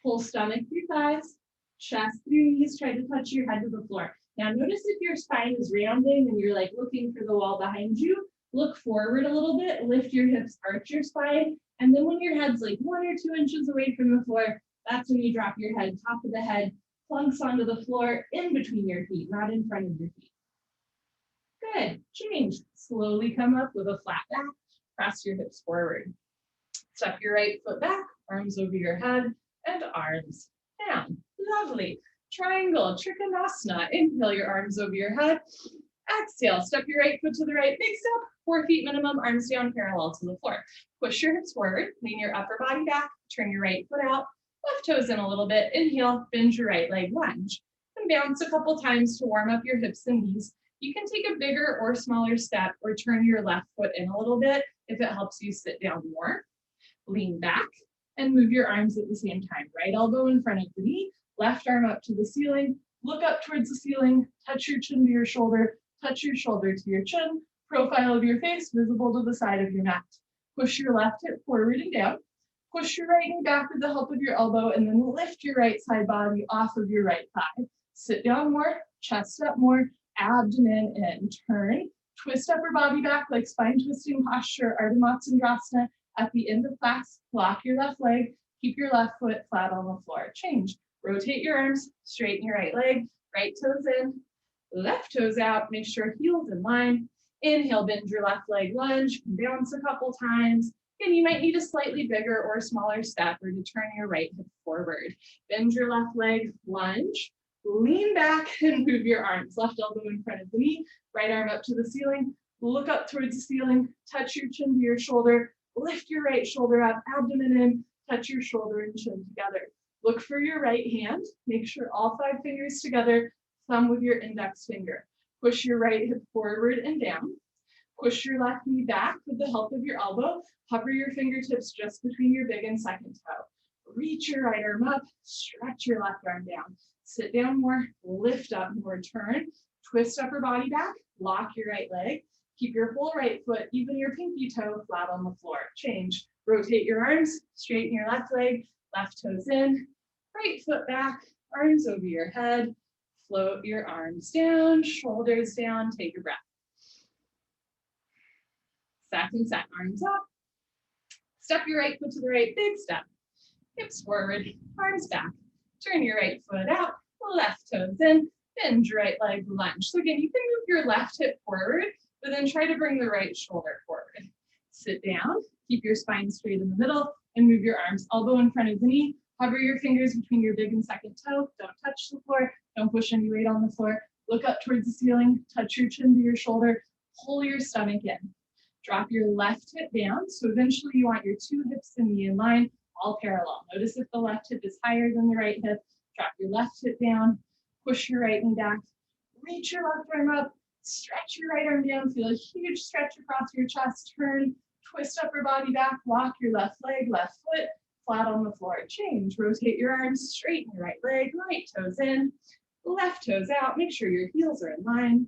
pull stomach through thighs, chest through knees. Try to touch your head to the floor. Now notice if your spine is rounding and you're like looking for the wall behind you, Look forward a little bit, lift your hips, arch your spine, and then when your head's like 1 or 2 inches away from the floor, that's when you drop your head, top of the head, plunks onto the floor in between your feet, not in front of your feet. Good, change. Slowly come up with a flat back, press your hips forward. Step your right foot back, arms over your head, and arms down. Lovely. Triangle, Trikonasana. Inhale your arms over your head. Exhale, step your right foot to the right, big step, 4 feet minimum, arms down parallel to the floor. Push your hips forward, lean your upper body back, turn your right foot out, left toes in a little bit, inhale, bend your right leg, lunge. And bounce a couple times to warm up your hips and knees. You can take a bigger or smaller step or turn your left foot in a little bit if it helps you sit down more. Lean back and move your arms at the same time. Right elbow in front of the knee, left arm up to the ceiling, look up towards the ceiling, touch your chin to your shoulder, touch your shoulder to your chin, profile of your face visible to the side of your mat. Push your left hip forward and down. Push your right knee back with the help of your elbow and then lift your right side body off of your right thigh. Sit down more, chest up more, abdomen in. Turn, twist upper body back like spine twisting posture, Ardha Matsyendrasana. At the end of class, lock your left leg, keep your left foot flat on the floor. Change. Rotate your arms, straighten your right leg, right toes in, left toes out, make sure heels in line. Inhale, bend your left leg, lunge, bounce a couple times. And you might need a slightly bigger or smaller step or to turn your right hip forward. Bend your left leg, lunge, lean back and move your arms. Left elbow in front of the knee, right arm up to the ceiling. Look up towards the ceiling, touch your chin to your shoulder, lift your right shoulder up, abdomen in, touch your shoulder and chin together. Look for your right hand. Make sure all 5 fingers together, thumb with your index finger. Push your right hip forward and down. Push your left knee back with the help of your elbow. Hover your fingertips just between your big and second toe. Reach your right arm up, stretch your left arm down. Sit down more, lift up more, turn, twist upper body back, lock your right leg. Keep your whole right foot, even your pinky toe, flat on the floor. Change. Rotate your arms, straighten your left leg, left toes in, right foot back, arms over your head, float your arms down, shoulders down, take a breath. Second set, arms up. Step your right foot to the right, big step. Hips forward, arms back. Turn your right foot out, left toes in, bend your right leg, lunge. So again, you can move your left hip forward, but then try to bring the right shoulder forward. Sit down, keep your spine straight in the middle, and move your arms elbow in front of the knee. Hover your fingers between your big and second toe. Don't touch the floor. Don't push any weight on the floor. Look up towards the ceiling. Touch your chin to your shoulder. Pull your stomach in. Drop your left hip down. So eventually you want your 2 hips and knee in line, all parallel. Notice if the left hip is higher than the right hip. Drop your left hip down. Push your right knee back. Reach your left arm up. Stretch your right arm down. Feel a huge stretch across your chest. Turn. Twist upper body back. Lock your left leg, left foot flat on the floor. Change. Rotate your arms. Straighten your right leg. Right toes in. Left toes out. Make sure your heels are in line.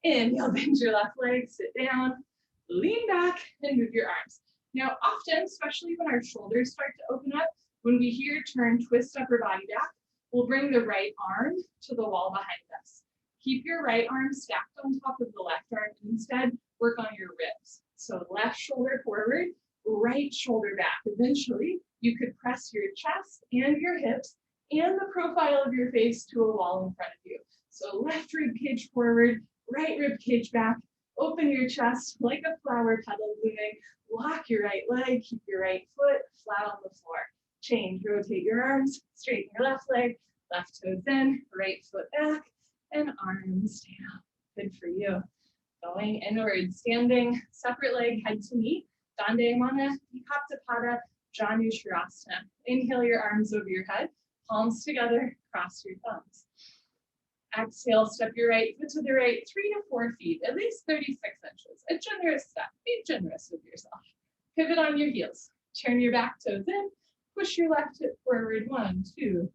Inhale, bend your left leg. Sit down. Lean back and move your arms. Now, often, especially when our shoulders start to open up, when we hear turn, twist upper body back, we'll bring the right arm to the wall behind us. Keep your right arm stacked on top of the left arm and instead work on your ribs. So left shoulder forward, right shoulder back. Eventually, you could press your chest and your hips and the profile of your face to a wall in front of you. So left rib cage forward, right rib cage back. Open your chest like a flower petal blooming. Lock your right leg, keep your right foot flat on the floor. Change, rotate your arms, straighten your left leg, left toes in, right foot back, and arms down. Good for you. Going inward, standing, separate leg, head to knee. Dandayamana, Kaptapada, Janushirasana. Inhale your arms over your head, palms together, cross your thumbs. Exhale, step your right foot to the right, 3 to 4 feet, at least 36 inches. A generous step. Be generous with yourself. Pivot on your heels. Turn your back toes in. Push your left hip forward. 1, 2,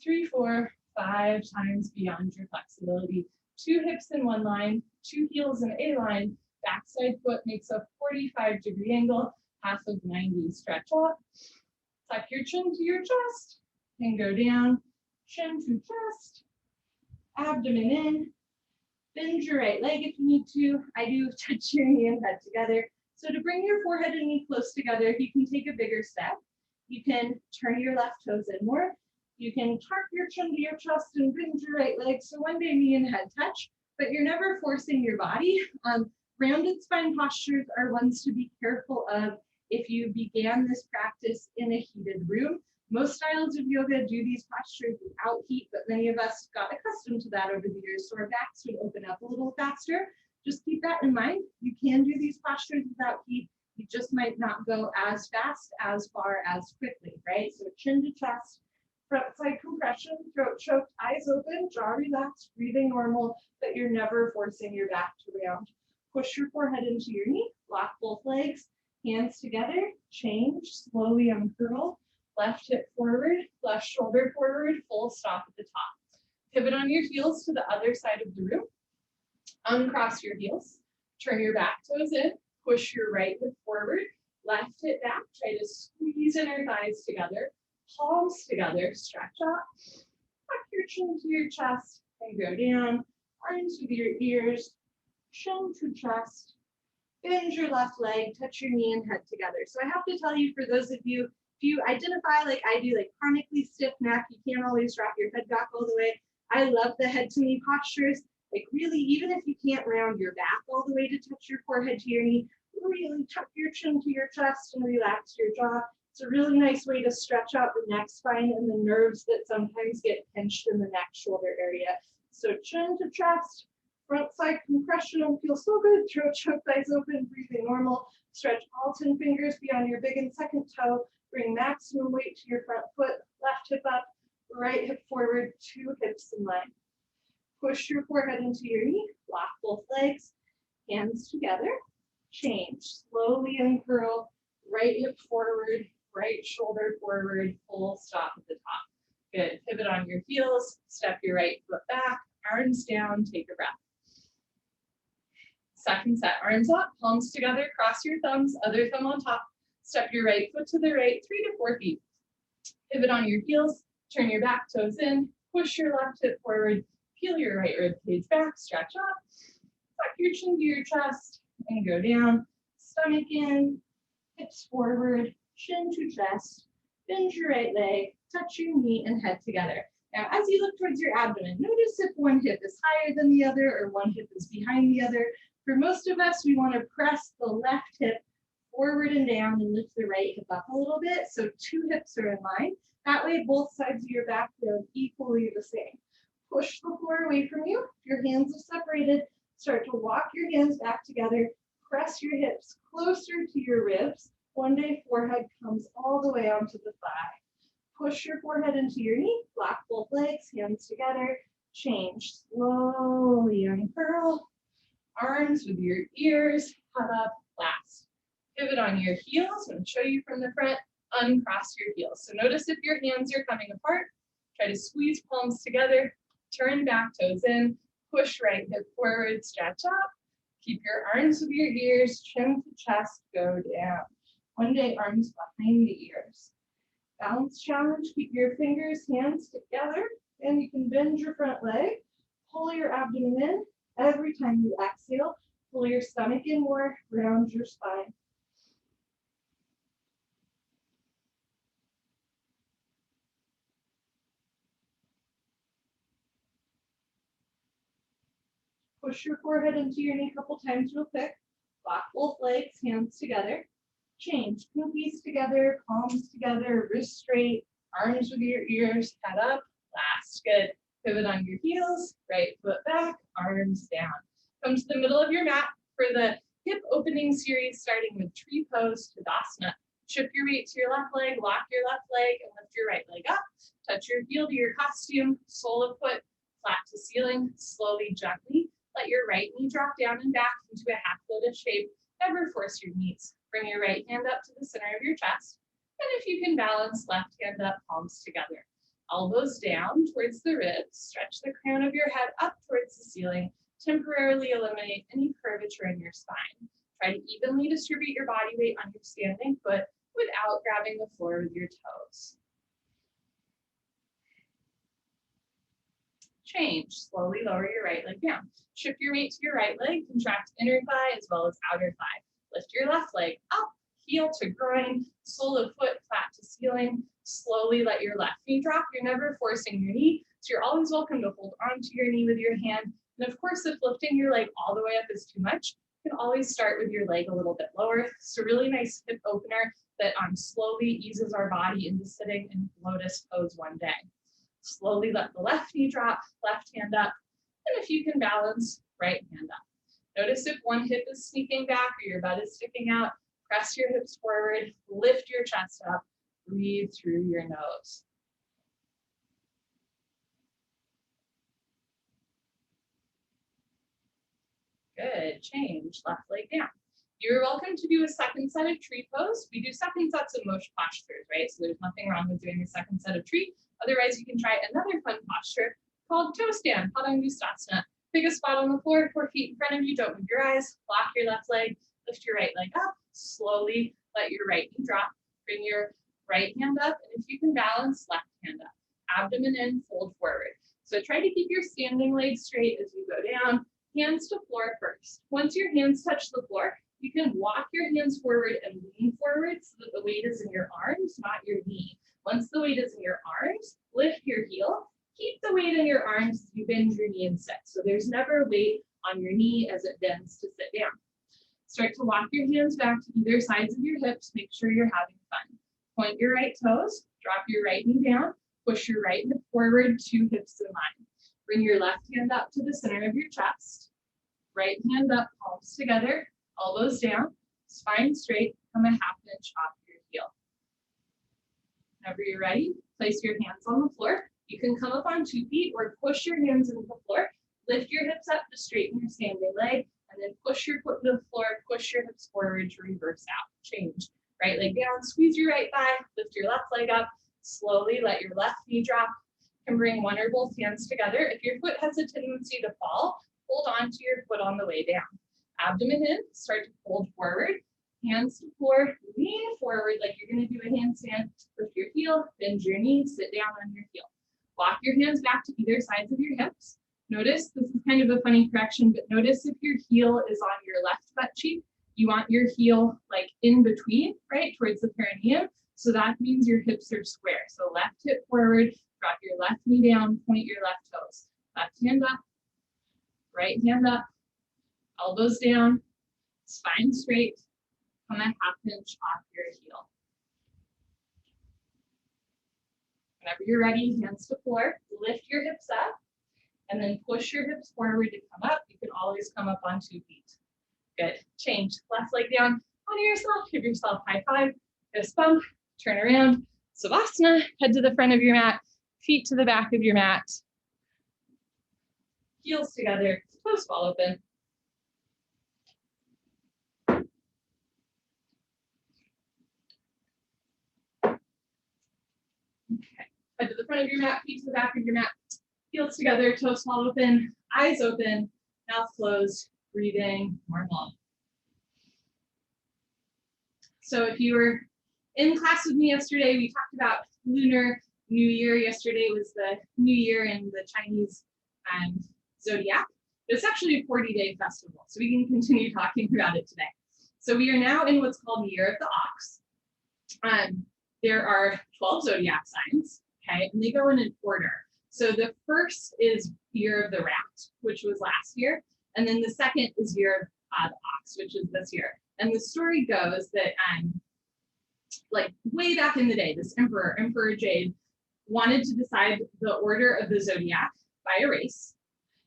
3, 4, 5 times beyond your flexibility. 2 hips in one line, 2 heels in a line. Backside foot makes a 45-degree angle, half of 90. Stretch up. Tuck your chin to your chest and go down. Chin to chest. Abdomen in, Bend your right leg if you need to. I do touch your knee and head together. So to bring your forehead and knee close together, you can take a bigger step. You can turn your left toes in more. You can tuck your chin to your chest and bend your right leg. So one day knee and head touch, but you're never forcing your body. Rounded spine postures are ones to be careful of if you began this practice in a heated room. Most styles of yoga do these postures without heat, but many of us got accustomed to that over the years, so our backs would open up a little faster. Just keep that in mind. You can do these postures without heat. You just might not go as fast, as far, as quickly, right? So chin to chest, front side compression, throat choked, eyes open, jaw relaxed, breathing normal, but you're never forcing your back to round. Push your forehead into your knee, lock both legs, hands together, change, slowly uncurl. Left hip forward, left shoulder forward, full stop at the top. Pivot on your heels to the other side of the room. Uncross your heels. Turn your back toes in. Push your right hip forward, left hip back. Try to squeeze inner thighs together. Palms together. Stretch up. Tuck your chin to your chest and go down. Arms with your ears. Chin to chest. Bend your left leg. Touch your knee and head together. So I have to tell you, for those of you, if you identify like I do, like chronically stiff neck, you can't always drop your head back all the way. I love the head to knee postures. Like really, even if you can't round your back all the way to touch your forehead to your knee, really tuck your chin to your chest and relax your jaw. It's a really nice way to stretch out the neck spine and the nerves that sometimes get pinched in the neck shoulder area. So chin to chest, front side compression, and feel so good. Throat choked, eyes open, breathing normal. Stretch all 10 fingers beyond your big and second toe. Bring maximum weight to your front foot, left hip up, right hip forward, 2 hips in line. Push your forehead into your knee, lock both legs, hands together, change, slowly uncurl, right hip forward, right shoulder forward, full stop at the top. Good, pivot on your heels, step your right foot back, arms down, take a breath. Second set, arms up, palms together, cross your thumbs, other thumb on top. Step your right foot to the right, 3 to 4 feet. Pivot on your heels, turn your back toes in, push your left hip forward, peel your right rib cage back, stretch up, tuck your chin to your chest, and go down. Stomach in, hips forward, chin to chest, bend your right leg, touch your knee, and head together. Now, as you look towards your abdomen, notice if one hip is higher than the other or one hip is behind the other. For most of us, we want to press the left hip forward and down and lift the right hip up a little bit. So 2 hips are in line. That way, both sides of your back feel equally the same. Push the floor away from you. If your hands are separated, start to walk your hands back together. Press your hips closer to your ribs. One day, forehead comes all the way onto the thigh. Push your forehead into your knee. Lock both legs, hands together. Change. Slowly uncurl. Arms with your ears. Head up. Last. Pivot on your heels. I'm going to show you from the front. Uncross your heels. So notice if your hands are coming apart. Try to squeeze palms together. Turn back toes in. Push right hip forward. Stretch up. Keep your arms with your ears. Chin to chest. Go down. One day, arms behind the ears. Balance challenge. Keep your fingers, hands together. And you can bend your front leg. Pull your abdomen in. Every time you exhale, pull your stomach in more. Round your spine. Push your forehead into your knee a couple times real quick. Lock both legs, hands together. Change. Pinkies together, palms together, wrists straight, arms with your ears, head up. Last. Good. Pivot on your heels, right foot back, arms down. Come to the middle of your mat for the hip opening series, starting with tree pose, Tadasana. Shift your weight to your left leg, lock your left leg, and lift your right leg up. Touch your heel to your costume, sole of foot, flat to ceiling, slowly, gently. Let your right knee drop down and back into a half lotus shape. Never force your knees. Bring your right hand up to the center of your chest. And if you can balance, left hand up, palms together. Elbows down towards the ribs. Stretch the crown of your head up towards the ceiling. Temporarily eliminate any curvature in your spine. Try to evenly distribute your body weight on your standing foot without grabbing the floor with your toes. Change, slowly lower your right leg down. Shift your weight to your right leg, contract inner thigh as well as outer thigh. Lift your left leg up, heel to groin, sole of foot flat to ceiling. Slowly let your left knee drop. You're never forcing your knee, so you're always welcome to hold onto your knee with your hand. And of course, if lifting your leg all the way up is too much, you can always start with your leg a little bit lower. So really nice hip opener that slowly eases our body into sitting in lotus pose one day. Slowly let the left knee drop, left hand up, and if you can balance, right hand up. Notice if one hip is sneaking back or your butt is sticking out, press your hips forward, lift your chest up, breathe through your nose. Good, change, left leg down. You're welcome to do a second set of tree pose. We do second sets of most postures, right? So there's nothing wrong with doing a second set of tree. Otherwise, you can try another fun posture called toe stand, Padangusthasana. Pick a spot on the floor, 4 feet in front of you, don't move your eyes, lock your left leg, lift your right leg up, slowly let your right knee drop, bring your right hand up, and if you can balance, left hand up. Abdomen in, fold forward. So try to keep your standing leg straight as you go down, hands to floor first. Once your hands touch the floor, you can walk your hands forward and lean forward so that the weight is in your arms, not your knee. Once the weight is in your arms, lift your heel. Keep the weight in your arms as you bend your knee and sit. So there's never weight on your knee as it bends to sit down. Start to walk your hands back to either sides of your hips. Make sure you're having fun. Point your right toes, drop your right knee down, push your right hip forward, 2 hips in line. Bring your left hand up to the center of your chest. Right hand up, palms together, elbows down, spine straight, come a 1/2 inch off your heel. Whenever you're ready, place your hands on the floor. You can come up on 2 feet or push your hands into the floor. Lift your hips up to straighten your standing leg, and then push your foot to the floor, push your hips forward to reverse out. Change. Right leg down, squeeze your right thigh, lift your left leg up, slowly let your left knee drop. You can bring one or both hands together. If your foot has a tendency to fall, hold on to your foot on the way down. Abdomen in, start to fold forward, hands to floor, lean forward like you're going to do a handstand. Lift your heel, bend your knee, sit down on your heel. Walk your hands back to either sides of your hips. Notice, this is kind of a funny correction, but notice if your heel is on your left butt cheek, you want your heel like in between, right, towards the perineum. So that means your hips are square. So left hip forward, drop your left knee down, point your left toes. Left hand up, right hand up, elbows down, spine straight, come a 1/2 inch off your heel. Whenever you're ready, hands to floor, lift your hips up, and then push your hips forward to come up. You can always come up on 2 feet. Good. Change. Left leg down. Honor yourself. Give yourself high five. Fist bump. Turn around. Savasana. Head to the front of your mat. Feet to the back of your mat. Heels together. Toes ball open. Okay. Head to the front of your mat. Feet to the back of your mat. Heels together. Toes ball open. Eyes open. Mouth closed. Breathing normal. So if you were in class with me yesterday, we talked about Lunar New Year. Yesterday was the New Year in the Chinese zodiac. It's actually a 40-day festival, so we can continue talking about it today. So we are now in what's called the Year of the Ox. There are 12 zodiac signs, okay, and they go in an order. So the first is Year of the Rat, which was last year. And then the second is Year of the Ox, which is this year. And the story goes that like way back in the day, this Emperor Jade, wanted to decide the order of the zodiac by a race.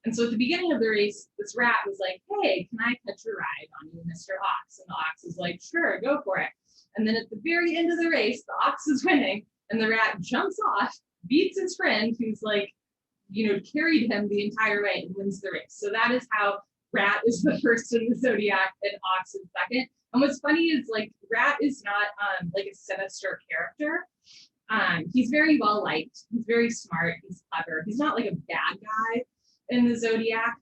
And so at the beginning of the race, this rat was like, hey, can I catch a ride on you, Mr. Ox? And the ox is like, sure, go for it. And then at the very end of the race, the ox is winning, and the rat jumps off, beats his friend who's like, carried him the entire way and wins the race. So that is how rat is the first in the zodiac and ox is second. And what's funny is like rat is not like a sinister character. He's very well liked. He's very smart. He's clever. He's not like a bad guy in the zodiac.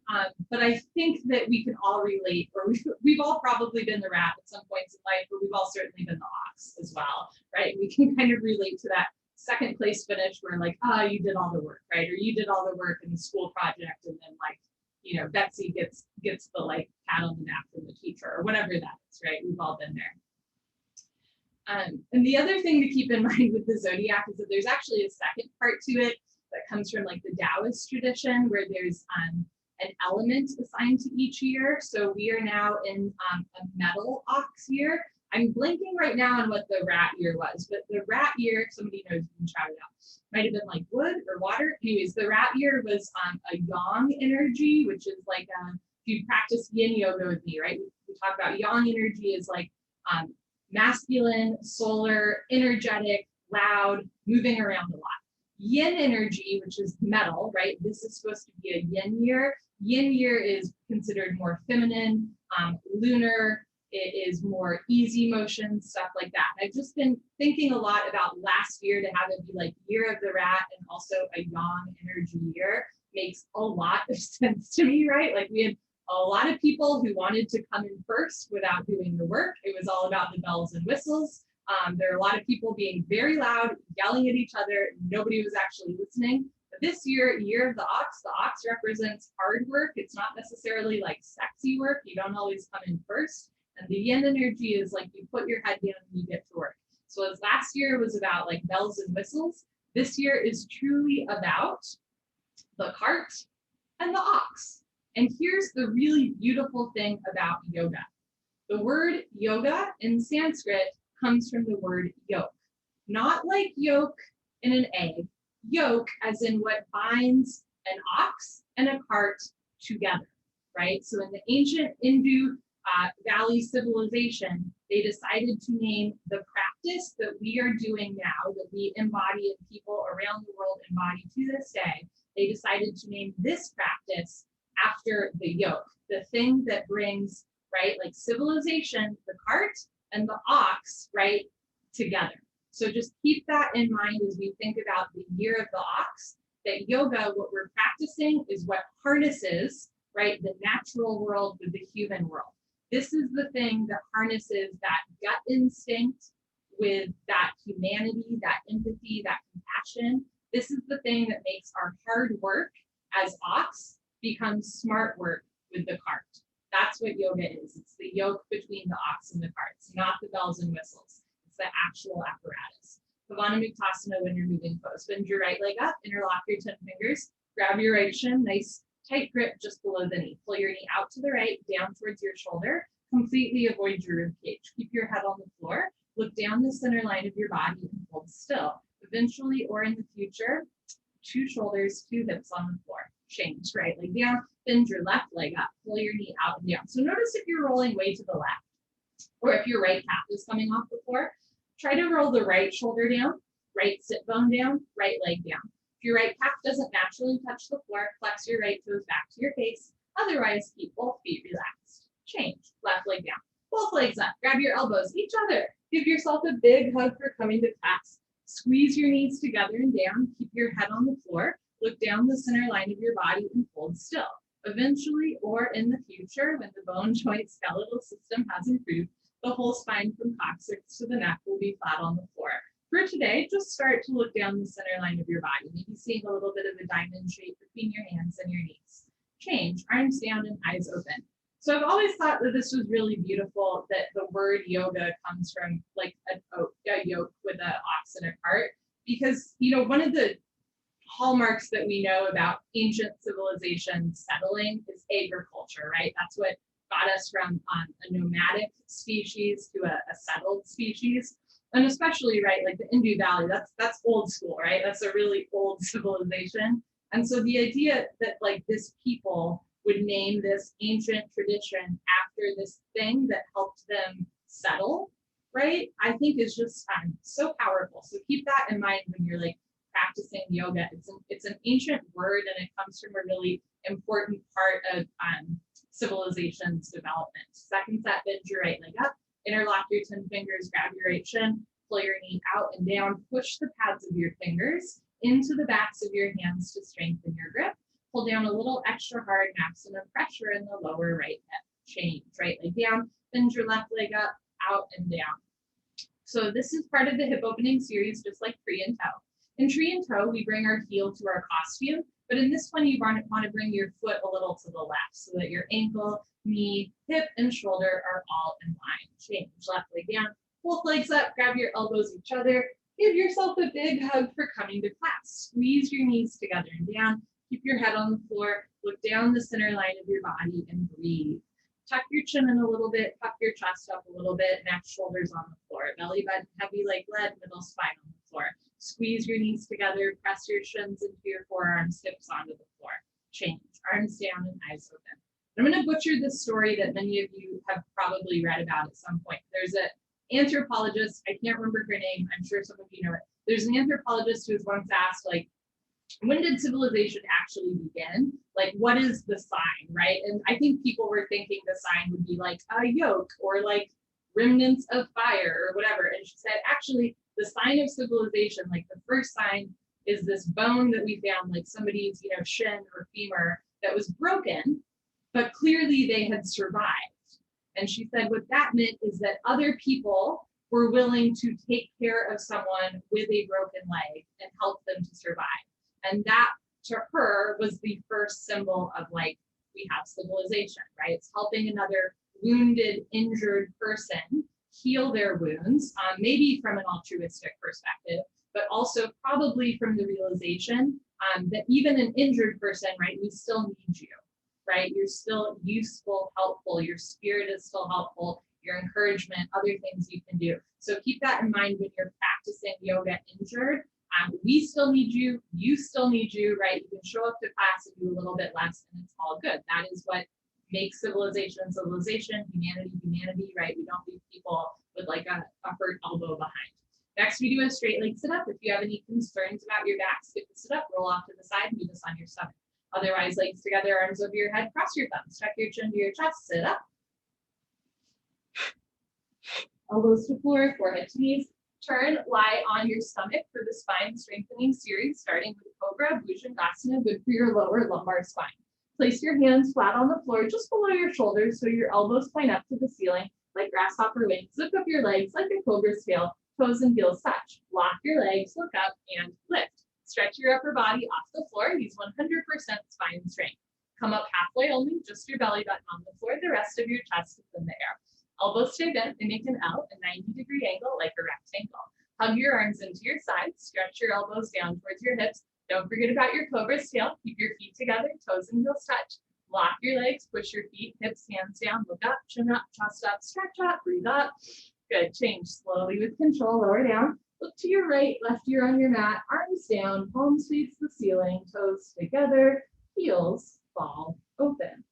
But I think that we can all relate, or we've all probably been the rat at some points in life, but we've all certainly been the ox as well, right? We can kind of relate to that second place finish where like, ah, you did all the work, right? Or you did all the work in the school project, and then like, you know, Betsy gets the like pat on the back from the teacher or whatever that is, right? We've all been there. And the other thing to keep in mind with the zodiac is that there's actually a second part to it that comes from like the Taoist tradition, where there's an element assigned to each year. So we are now in a metal ox year. I'm blinking right now on what the rat year was, but the rat year, somebody knows, you can shout it out, might have been like wood or water. Anyways, the rat year was a yang energy, which is like, if you practice yin yoga with me, right? We talk about yang energy is like masculine, solar, energetic, loud, moving around a lot. Yin energy, which is metal, right? This is supposed to be a yin year. Yin year is considered more feminine, lunar. It is more easy motion, stuff like that. I've just been thinking a lot about last year to have it be like year of the rat and also a yang energy year makes a lot of sense to me, right? Like we had a lot of people who wanted to come in first without doing the work. It was all about the bells and whistles. There are a lot of people being very loud, yelling at each other. Nobody was actually listening. But this year, year of the ox represents hard work. It's not necessarily like sexy work. You don't always come in first. And the yin energy is like you put your head down and you get to work. So as last year was about like bells and whistles, this year is truly about the cart and the ox. And here's the really beautiful thing about yoga. The word yoga in Sanskrit comes from the word yoke, not like yolk in an egg, yoke as in what binds an ox and a cart together, right? So in the ancient Indus Valley civilization, they decided to name the practice that we are doing now, that we embody and people around the world embody to this day. They decided to name this practice after the yoke, the thing that brings, right, like civilization, the cart and the ox, right, together. So just keep that in mind as we think about the year of the ox, that yoga, what we're practicing is what harnesses, right, the natural world with the human world. This is the thing that harnesses that gut instinct with that humanity, that empathy, that compassion. This is the thing that makes our hard work as ox become smart work with the cart. That's what yoga is. It's the yoke between the ox and the cart. It's not the bells and whistles. It's the actual apparatus. Pavana Muktasana when you're moving pose. Bend your right leg up, interlock your 10 fingers, grab your right shin, nice tight grip just below the knee. Pull your knee out to the right, down towards your shoulder. Completely avoid your rib cage. Keep your head on the floor. Look down the center line of your body and hold still. Eventually, or in the future, 2 shoulders, 2 hips on the floor. Change, right leg down, bend your left leg up, pull your knee out and down. So notice if you're rolling way to the left, or if your right calf is coming off the floor, try to roll the right shoulder down, right sit bone down, right leg down. If your right calf doesn't naturally touch the floor, flex your right toes back to your face. Otherwise, keep both feet relaxed. Change, left leg down, both legs up, grab your elbows, each other. Give yourself a big hug for coming to class. Squeeze your knees together and down, keep your head on the floor. Look down the center line of your body and hold still. Eventually, or in the future, when the bone joint skeletal system has improved, the whole spine from coccyx to the neck will be flat on the floor. For today, just start to look down the center line of your body, maybe seeing a little bit of a diamond shape between your hands and your knees. Change, arms down and eyes open. So I've always thought that this was really beautiful, that the word yoga comes from like a yoke with an ox and a cart, because, you know, one of the hallmarks that we know about ancient civilization settling is agriculture, right? That's what got us from a nomadic species to a settled species. And especially, right, like the Indus Valley, that's old school, right? That's a really old civilization. And so the idea that like this people would name this ancient tradition after this thing that helped them settle, right? I think is just so powerful. So keep that in mind when you're like practicing yoga. It's an ancient word, and it comes from a really important part of civilization's development. Second set, bend your right leg up, interlock your 10 fingers, grab your right shin, pull your knee out and down, push the pads of your fingers into the backs of your hands to strengthen your grip. Pull down a little extra hard, maximum pressure in the lower right hip. Change, right leg down, bend your left leg up, out and down. So this is part of the hip opening series, just like pre and toe. In tree and toe, we bring our heel to our costume, but in this one, you want to bring your foot a little to the left so that your ankle, knee, hip, and shoulder are all in line. Change left leg down, both legs up, grab your elbows each other, give yourself a big hug for coming to class. Squeeze your knees together and down, keep your head on the floor, look down the center line of your body and breathe. Tuck your chin in a little bit, puff your chest up a little bit, neck, shoulders on the floor, belly button heavy like lead, middle spine on the floor. Squeeze your knees together, press your shins into your forearms, hips onto the floor. Change, arms down and eyes open. I'm going to butcher this story that many of you have probably read about at some point. There's an anthropologist, I can't remember her name, I'm sure some of you know it. There's an anthropologist who was once asked, like, when did civilization actually begin? Like, what is the sign, right? And I think people were thinking the sign would be like a yoke or like remnants of fire or whatever. And she said, actually, the sign of civilization, like the first sign is this bone that we found, like somebody's, shin or femur that was broken, but clearly they had survived. And she said what that meant is that other people were willing to take care of someone with a broken leg and help them to survive. And that to her was the first symbol of like, we have civilization, right? It's helping another wounded, injured person heal their wounds, maybe from an altruistic perspective, but also probably from the realization that even an injured person, right, we still need you, right? You're still useful, helpful, your spirit is still helpful, your encouragement, other things you can do. So keep that in mind when you're practicing yoga injured. We still need you still need you, right? You can show up to class and do a little bit less and it's all good. That is what makes civilization, humanity, right? We don't leave people with like a hurt elbow behind. Next, we do a straight leg sit up. If you have any concerns about your back, skip the sit up, roll off to the side, meet us on your stomach. Otherwise, legs together, arms over your head, cross your thumbs, tuck your chin to your chest, sit up. Elbows to floor, forehead to knees. Turn, lie on your stomach for the spine strengthening series, starting with Cobra, Bhujangasana, good for your lower lumbar spine. Place your hands flat on the floor, just below your shoulders, so your elbows point up to the ceiling, like grasshopper wings. Zip up your legs like a cobra's tail, toes and heels touch. Lock your legs, look up, and lift. Stretch your upper body off the floor, use 100% spine strength. Come up halfway only, just your belly button on the floor, the rest of your chest is in the air. Elbows stay bent and make an L, a 90-degree angle like a rectangle. Hug your arms into your sides, stretch your elbows down towards your hips. Don't forget about your cobra's tail. Keep your feet together, toes and heels touch. Lock your legs, push your feet, hips, hands down, look up, chin up, chest up, stretch up, breathe up. Good, change slowly with control, lower down. Look to your right, left ear on your mat, arms down, palms face the ceiling, toes together, heels fall open.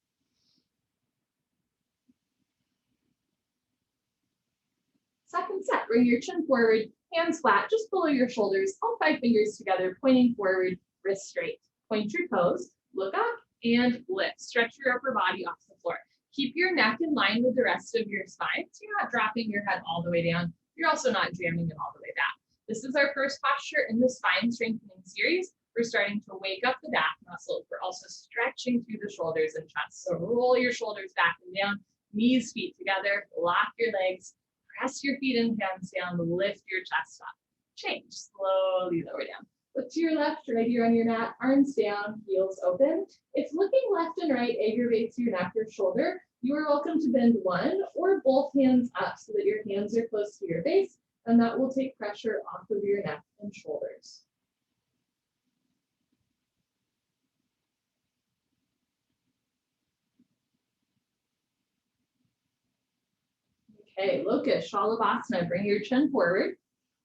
Second set, bring your chin forward, hands flat, just below your shoulders, all 5 fingers together, pointing forward, wrists straight. Point your toes, look up, and lift. Stretch your upper body off the floor. Keep your neck in line with the rest of your spine, so you're not dropping your head all the way down. You're also not jamming it all the way back. This is our first posture in the spine strengthening series. We're starting to wake up the back muscles. We're also stretching through the shoulders and chest. So roll your shoulders back and down, knees, feet together, lock your legs, press your feet and hands down, lift your chest up. Change, slowly lower down. Look to your left, right ear on your mat, arms down, heels open. If looking left and right aggravates your neck or shoulder, you are welcome to bend one or both hands up so that your hands are close to your base, and that will take pressure off of your neck and shoulders. Okay, Lokha, Shalabhasana. Bring your chin forward,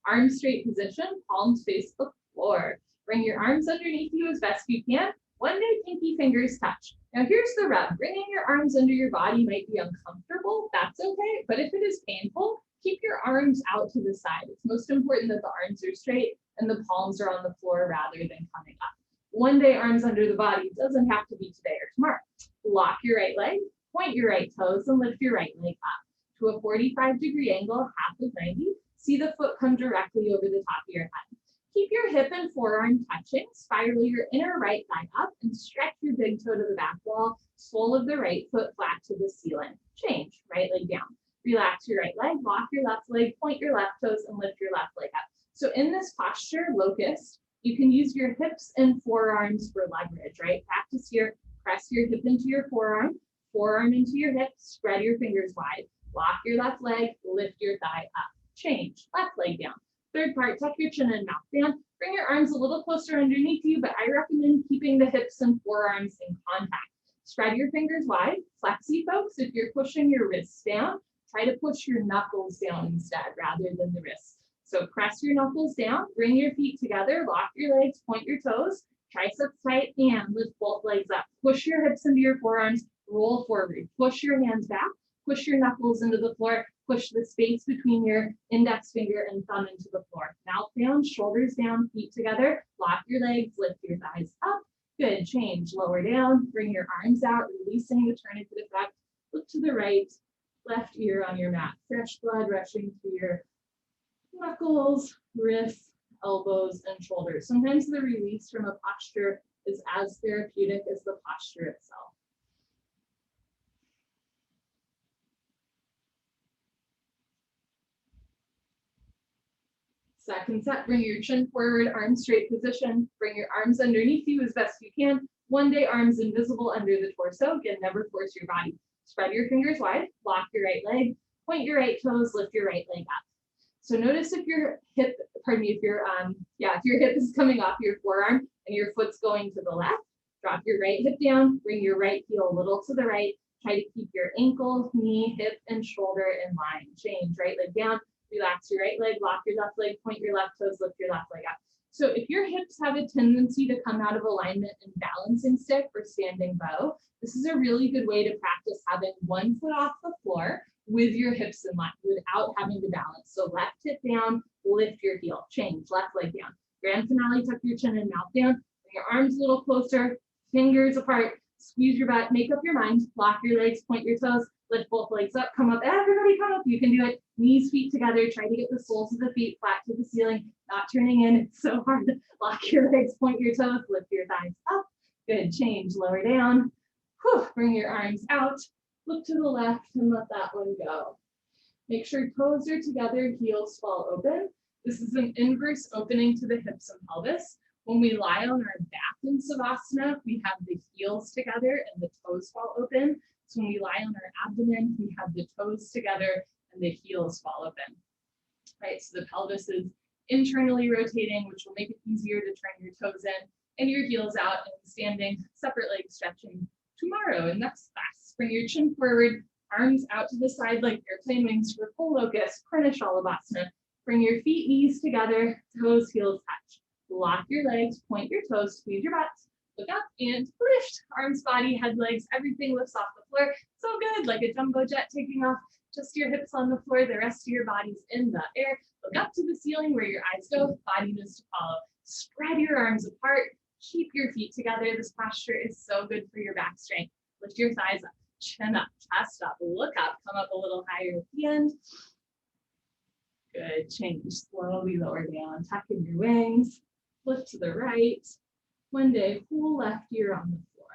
arms straight position, palms face the floor. Bring your arms underneath you as best you can. One day, pinky fingers touch. Now here's the rub. Bringing your arms under your body might be uncomfortable. That's okay. But if it is painful, keep your arms out to the side. It's most important that the arms are straight and the palms are on the floor rather than coming up. One day, arms under the body. Doesn't have to be today or tomorrow. Lock your right leg, point your right toes, and lift your right leg up to a 45-degree angle, half of 90. See the foot come directly over the top of your head. Keep your hip and forearm touching. Spiral your inner right thigh up and stretch your big toe to the back wall. Sole of the right foot flat to the ceiling. Change, right leg down. Relax your right leg, lock your left leg, point your left toes, and lift your left leg up. So in this posture, locust, You can use your hips and forearms for leverage, right? Practice here. Press your hip into your forearm, forearm into your hip, spread your fingers wide. Lock your left leg, lift your thigh up. Change, left leg down. Third part, tuck your chin and mouth down. Bring your arms a little closer underneath you, but I recommend keeping the hips and forearms in contact. Spread your fingers wide. Flexi, folks, if you're pushing your wrists down, try to push your knuckles down instead rather than the wrists. So press your knuckles down, bring your feet together, lock your legs, point your toes, triceps tight, and lift both legs up. Push your hips into your forearms, roll forward. Push your hands back, push your knuckles into the floor, push the space between your index finger and thumb into the floor. Mouth down, shoulders down, feet together, lock your legs, lift your thighs up. Good, change, lower down, bring your arms out, releasing the tourniquet effect. Look to the right, left ear on your mat. Fresh blood rushing through your knuckles, wrists, elbows, and shoulders. Sometimes the release from a posture is as therapeutic as the posture itself. Second set, bring your chin forward, arms straight position. Bring your arms underneath you as best you can. One day, arms invisible under the torso. Again, never force your body. Spread your fingers wide, lock your right leg, point your right toes, lift your right leg up. So notice if your hip, pardon me, if your hip is coming off your forearm and your foot's going to the left, drop your right hip down, bring your right heel a little to the right. Try to keep your ankle, knee, hip, and shoulder in line. Change, right leg down. Relax your right leg, lock your left leg, point your left toes, lift your left leg up. So if your hips have a tendency to come out of alignment in balancing stick or standing bow, this is a really good way to practice having one foot off the floor with your hips in line without having to balance. So left hip down, lift your heel, change, left leg down. Grand finale, tuck your chin and mouth down, bring your arms a little closer, fingers apart, squeeze your butt, make up your mind, lock your legs, point your toes, lift both legs up, come up, everybody come up, you can do it. Knees, feet together, try to get the soles of the feet flat to the ceiling, not turning in, it's so hard. Lock your legs, point your toes, lift your thighs up. Good, change, lower down. Whew. Bring your arms out, look to the left and let that one go. Make sure toes are together, heels fall open. This is an inverse opening to the hips and pelvis. When we lie on our back in Savasana, we have the heels together and the toes fall open. So when we lie on our abdomen, we have the toes together and the heels fall open. Right, so the pelvis is internally rotating, which will make it easier to turn your toes in and your heels out and standing, separate leg stretching tomorrow in next class. Bring your chin forward, arms out to the side like airplane wings for full locust, Karna Shalabhasana. Bring your feet, knees together, toes, heels touch. Lock your legs, point your toes, squeeze your butts, look up and lift. Arms, body, head, legs, everything lifts off the floor. So good, like a jumbo jet taking off. Just your hips on the floor, the rest of your body's in the air. Look up to the ceiling where your eyes go, body moves to follow. Spread your arms apart, keep your feet together. This posture is so good for your back strength. Lift your thighs up, chin up, chest up, look up, come up a little higher at the end. Good, change, slowly lower down, tuck in your wings, flip to the right. One day, full left ear on the floor.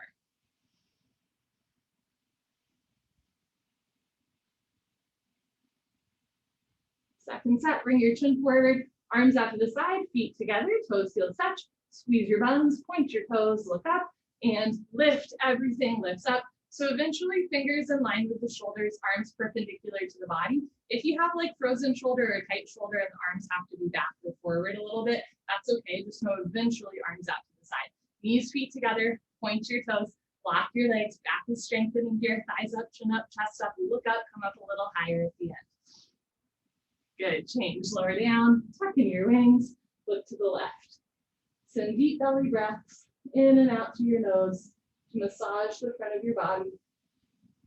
Second set, bring your chin forward, arms out to the side, feet together, toes, heels touch, squeeze your buns, point your toes, look up, and lift, everything lifts up. So eventually fingers in line with the shoulders, arms perpendicular to the body. If you have like frozen shoulder or tight shoulder and the arms have to be back or forward a little bit, that's okay. Just know eventually arms out to the side. Knees, feet together, point your toes, lock your legs, back is strengthening here, thighs up, chin up, chest up, look up, come up a little higher at the end. Good, change, lower down, tuck in your wings, look to the left. Send deep belly breaths in and out to your nose to massage the front of your body.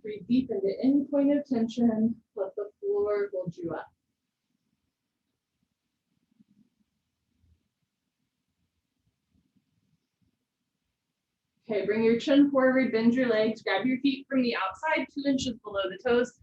Breathe deep into any point of tension, let the floor hold you up. Okay, bring your chin forward, bend your legs, grab your feet from the outside, 2 inches below the toes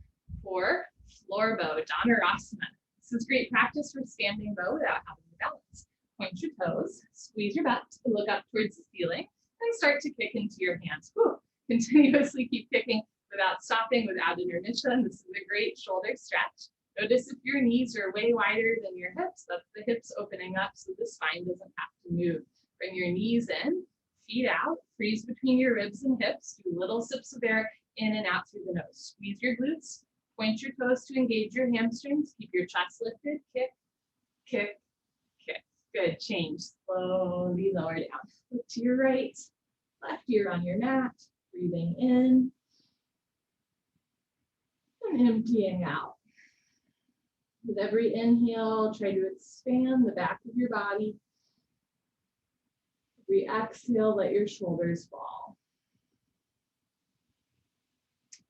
for floor bow, Dhanurasana. This is great practice for standing bow without having to balance. Point your toes, squeeze your butt, look up towards the ceiling, and start to kick into your hands. Whew. Continuously keep kicking without stopping, without intermission. This is a great shoulder stretch. Notice if your knees are way wider than your hips, that's the hips opening up so the spine doesn't have to move. Bring your knees in, feet out, freeze between your ribs and hips, do little sips of air in and out through the nose. Squeeze your glutes, point your toes to engage your hamstrings, keep your chest lifted, kick, kick, kick. Good, change, slowly lower down. Look to your right, left ear on your mat, breathing in and emptying out. With every inhale, try to expand the back of your body. Every exhale, let your shoulders fall.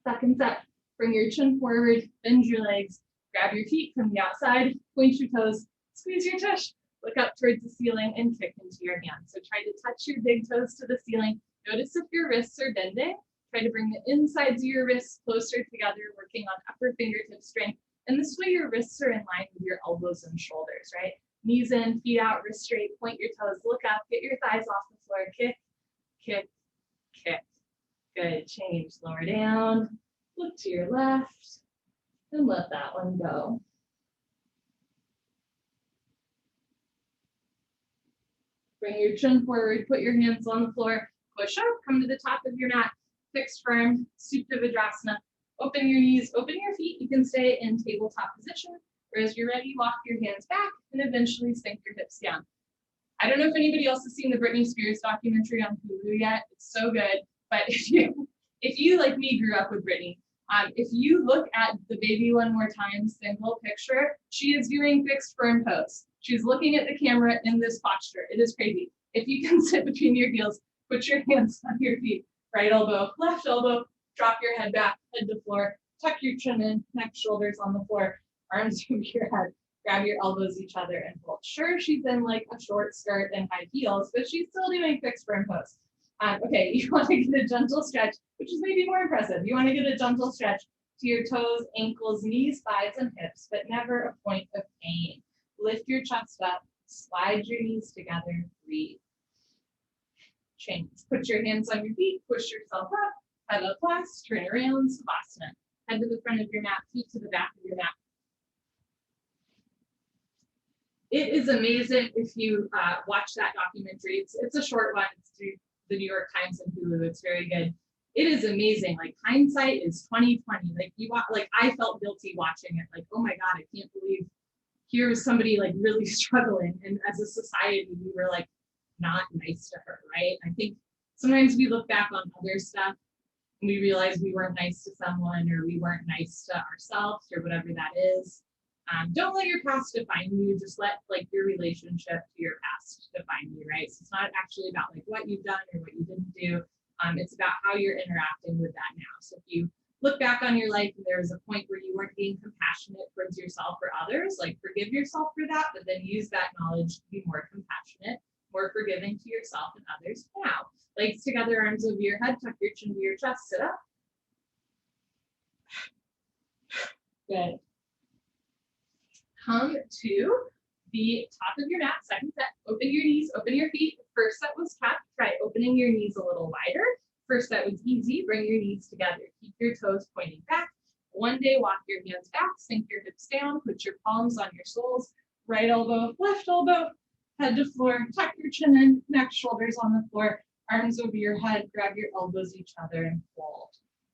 Second set, bring your chin forward, bend your legs, grab your feet from the outside, point your toes, squeeze your tush, look up towards the ceiling and kick into your hands. So try to touch your big toes to the ceiling. Notice if your wrists are bending. Try to bring the insides of your wrists closer together, working on upper fingertip strength. And this way your wrists are in line with your elbows and shoulders, right? Knees in, feet out, wrist straight, point your toes, look up, get your thighs off the floor, kick, kick, kick. Good, change, lower down, look to your left, and let that one go. Bring your chin forward, put your hands on the floor, push up, come to the top of your mat, fixed firm, Supta Vidrasana. Open your knees, open your feet. You can stay in tabletop position, or as you're ready, walk your hands back and eventually sink your hips down. I don't know if anybody else has seen the Britney Spears documentary on Hulu yet. It's so good. But if you like me grew up with Britney, if you look at the Baby One More Time single picture, she is doing fixed firm pose. She's looking at the camera in this posture. It is crazy. If you can sit between your heels, put your hands on your feet, right elbow, left elbow, drop your head back, head to floor, tuck your chin in, neck, shoulders on the floor, arms over your head, grab your elbows each other and fold. Sure, she's in like a short skirt and high heels, but she's still doing fixed firm pose. Okay, you want to get a gentle stretch, which is maybe more impressive. You want to get a gentle stretch to your toes, ankles, knees, thighs, and hips, but never a point of pain. Lift your chest up, slide your knees together, breathe. Change. Put your hands on your feet, push yourself up, head up last, turn around, Savasana. Head to the front of your mat, feet to the back of your mat. It is amazing if you watch that documentary. It's a short one. It's through the New York Times and Hulu. It's very good. It is amazing. Like hindsight is 20/20. Like I felt guilty watching it. Like, oh my God, I can't believe here was somebody like really struggling. And as a society, we were like not nice to her, right? I think sometimes we look back on other stuff and we realize we weren't nice to someone or we weren't nice to ourselves or whatever that is. Don't let your past define you. Just let like your relationship to your past define you, right? So it's not actually about like what you've done or what you didn't do. It's about how you're interacting with that now. So if you look back on your life and there was a point where you weren't being compassionate towards yourself or others, like forgive yourself for that, but then use that knowledge to be more compassionate, more forgiving to yourself and others now. Legs together, arms over your head, tuck your chin to your chest, sit up. Good. Come to the top of your mat, second set, open your knees, open your feet. First set was tough, try opening your knees a little wider. First set was easy, bring your knees together, keep your toes pointing back. One day, walk your hands back, sink your hips down, put your palms on your soles, right elbow, left elbow, head to floor, tuck your chin in, neck, shoulders on the floor, arms over your head, grab your elbows each other and fold.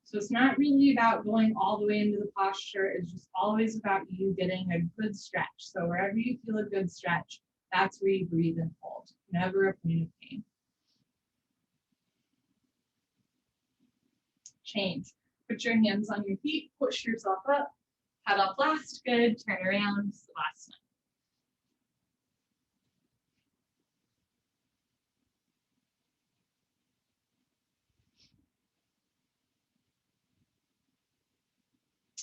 So it's not really about going all the way into the posture. It's just always about you getting a good stretch. So wherever you feel a good stretch, that's where you breathe and hold. Never a point of pain. Change. Put your hands on your feet, push yourself up, head up last, good, turn around, Savasana.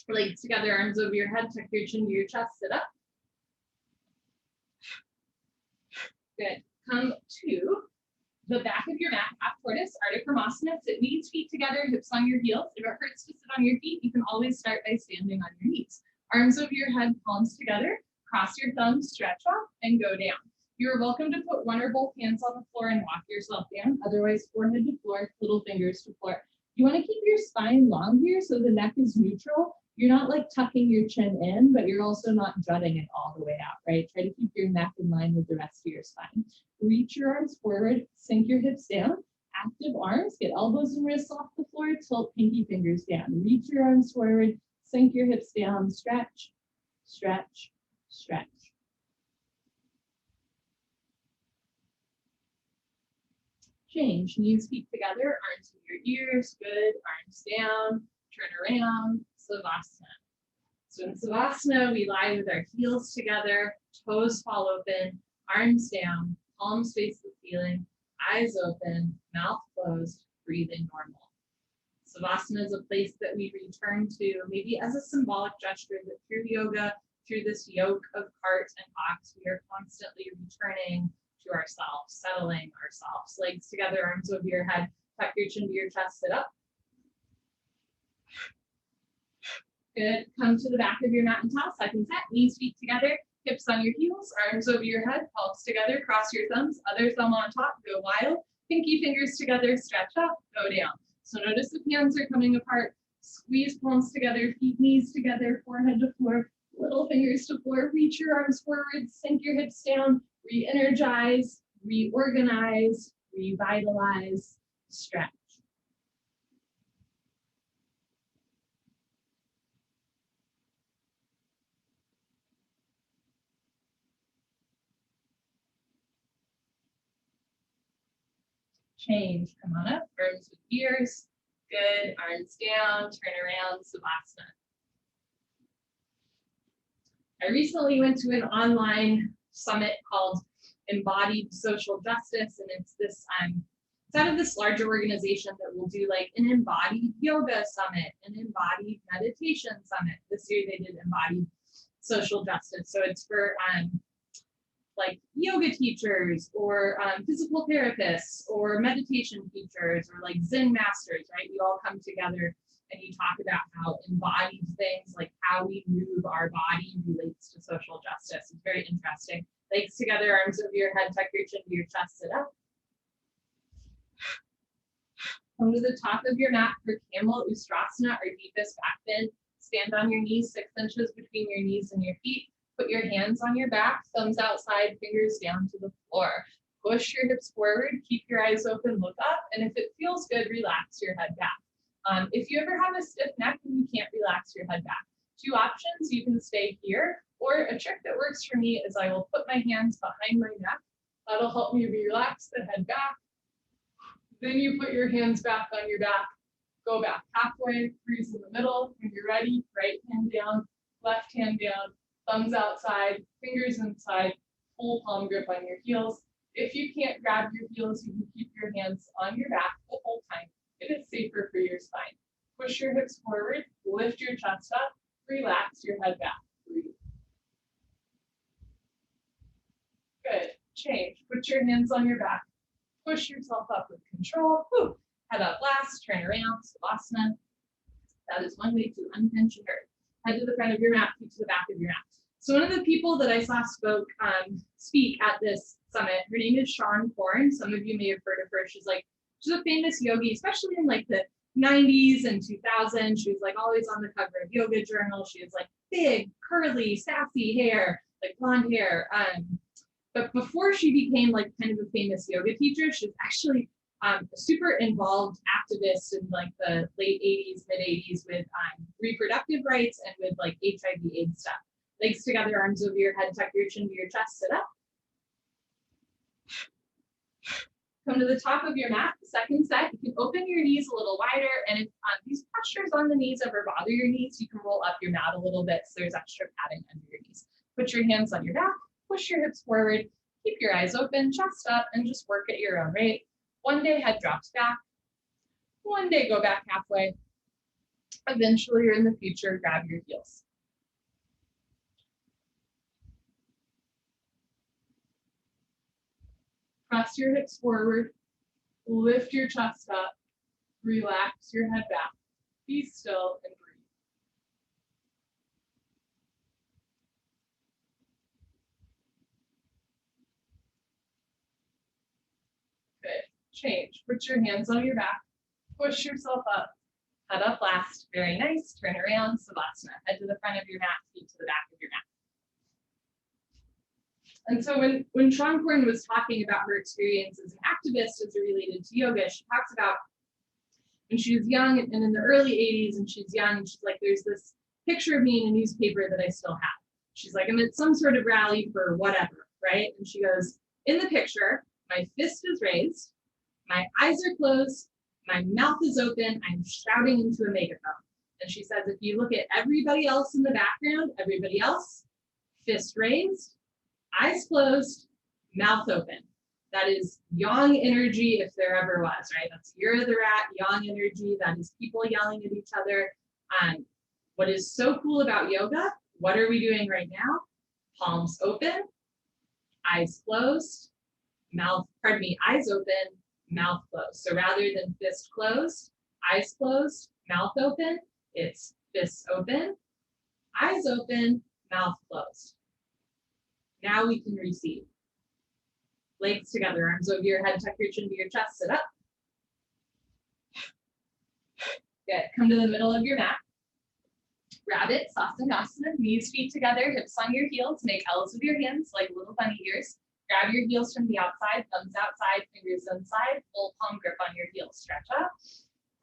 Legs together, arms over your head, tuck your chin to your chest, sit up. Good. Come to the back of your mat, half tortoise, Ardha Kramasana. Sit knees, feet together, hips on your heels. If it hurts to sit on your feet, you can always start by standing on your knees. Arms over your head, palms together, cross your thumbs, stretch off, and go down. You're welcome to put one or both hands on the floor and walk yourself down. Otherwise, forehead to floor, little fingers to floor. You want to keep your spine long here so the neck is neutral You're not like tucking your chin in, but you're also not jutting it all the way out, right? Try to keep your neck in line with the rest of your spine. Reach your arms forward, sink your hips down. Active arms, get elbows and wrists off the floor, tilt pinky fingers down. Reach your arms forward, sink your hips down, stretch, stretch, stretch. Change, knees, feet together, arms to your ears, good, arms down, turn around, Savasana. So in Savasana, we lie with our heels together, toes fall open, arms down, palms face the ceiling, eyes open, mouth closed, breathing normal. Savasana is a place that we return to maybe as a symbolic gesture that through yoga, through this yoke of cart and ox, we are constantly returning to ourselves, settling ourselves. Legs together, arms over your head, tuck your chin to your chest, sit up. Good, come to the back of your mat and towel, second set, knees, feet together, hips on your heels, arms over your head, palms together, cross your thumbs, other thumb on top, go wild, pinky fingers together, stretch up, go down. So notice the hands are coming apart, squeeze palms together, feet, knees together, forehead to floor, little fingers to floor, reach your arms forward, sink your hips down, re-energize, reorganize, revitalize, stretch. Change, come on up, arms with ears, good, arms down, turn around, Savasana. I recently went to an online summit called Embodied Social Justice, and it's this, it's out of this larger organization that will do like an embodied yoga summit, an embodied meditation summit. This year they did embodied social justice. So it's for like yoga teachers or physical therapists or meditation teachers or like Zen masters, right? You all come together and you talk about how embodied things, like how we move our body, relates to social justice. It's very interesting. Legs together, arms over your head, tuck your chin to your chest, sit up. Come to the top of your mat for Camel Ustrasana or deepest back bend. Stand on your knees, 6 inches between your knees and your feet. Put your hands on your back, thumbs outside, fingers down to the floor. Push your hips forward, keep your eyes open, look up, and if it feels good, relax your head back. If you ever have a stiff neck and you can't relax your head back, 2 options, you can stay here, or a trick that works for me is I will put my hands behind my neck. That'll help me relax the head back. Then you put your hands back on your back, go back halfway, freeze in the middle. When you're ready, right hand down, left hand down, thumbs outside, fingers inside, full palm grip on your heels. If you can't grab your heels, you can keep your hands on your back the whole time. It is safer for your spine. Push your hips forward, lift your chest up, relax your head back. Breathe. Good. Change. Put your hands on your back. Push yourself up with control. Whew. Head up last, turn around, Savasana. That is one way to unpinch your earth. Head to the front of your mat, feet to the back of your mat. So one of the people that I saw speak at this summit, her name is Sean Korn. Some of you may have heard of her. She's a famous yogi, especially in like the 90s and 2000s. She was like always on the cover of Yoga Journal. She has like big, curly, sassy hair, like blonde hair. But before she became like kind of a famous yoga teacher, she was actually a super involved activist in like the late 80s, mid 80s with reproductive rights and with like HIV/AIDS stuff. Legs together, arms over your head, tuck your chin to your chest, sit up. Come to the top of your mat, the second set. You can open your knees a little wider, and if these postures on the knees ever bother your knees, you can roll up your mat a little bit so there's extra padding under your knees. Put your hands on your back, push your hips forward, keep your eyes open, chest up, and just work at your own rate. One day head drops back, one day go back halfway. Eventually, or in the future, grab your heels. Press your hips forward, lift your chest up, relax your head back, be still and breathe. Good, change, put your hands on your back, push yourself up, Head up last, very nice. Turn around, Savasana. Head to the front of your mat, feet to the back of your mat. And so when Shonkorn was talking about her experience as an activist as it related to yoga, she talks about when she was young and in the early 80s, and she's young, and she's like, there's this picture of me in a newspaper that I still have. She's like, I'm at some sort of rally for whatever, right? And she goes, in the picture, my fist is raised, my eyes are closed, my mouth is open, I'm shouting into a megaphone. And she says, if you look at everybody else in the background, everybody else, fist raised, eyes closed, mouth open. That is yang energy if there ever was, right? That's Year of the Rat, yang energy. That is people yelling at each other. What is so cool about yoga? What are we doing right now? Palms open, eyes closed, eyes open, mouth closed. So rather than fist closed, eyes closed, mouth open, it's fists open, eyes open, mouth closed. Now we can receive. Legs together, arms over your head, tuck your chin to your chest, sit up. Good, come to the middle of your mat. Rabbit, Sastanasana, knees, feet together, hips on your heels, make L's with your hands like little bunny ears. Grab your heels from the outside, thumbs outside, fingers inside, full palm grip on your heels, stretch up.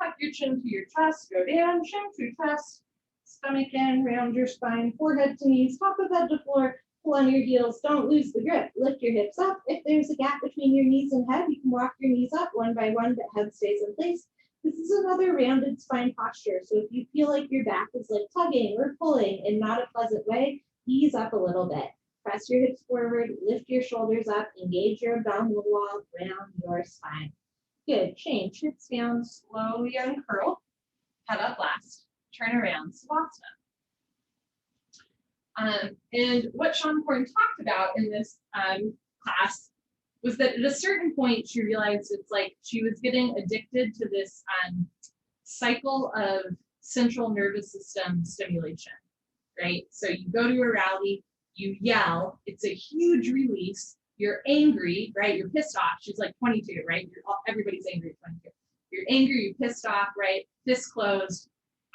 Tuck your chin to your chest, go down, chin to chest, stomach in, round your spine, forehead to knees, top of head to floor. Pull on your heels, don't lose the grip. Lift your hips up. If there's a gap between your knees and head, you can walk your knees up one by one, but head stays in place. This is another rounded spine posture. So if you feel like your back is like tugging or pulling in not a pleasant way, ease up a little bit. Press your hips forward, lift your shoulders up, engage your abdominal wall, round your spine. Good, change, hips down, slowly uncurl, head up last, turn around, Savasana. And what Shonkorn talked about in this class was that at a certain point, she realized it's like she was getting addicted to this cycle of central nervous system stimulation, right? So you go to a rally, you yell, it's a huge release, you're angry, right? You're pissed off. She's like 22, right? Everybody's angry at 22. You're angry, you're pissed off, right? Fists closed,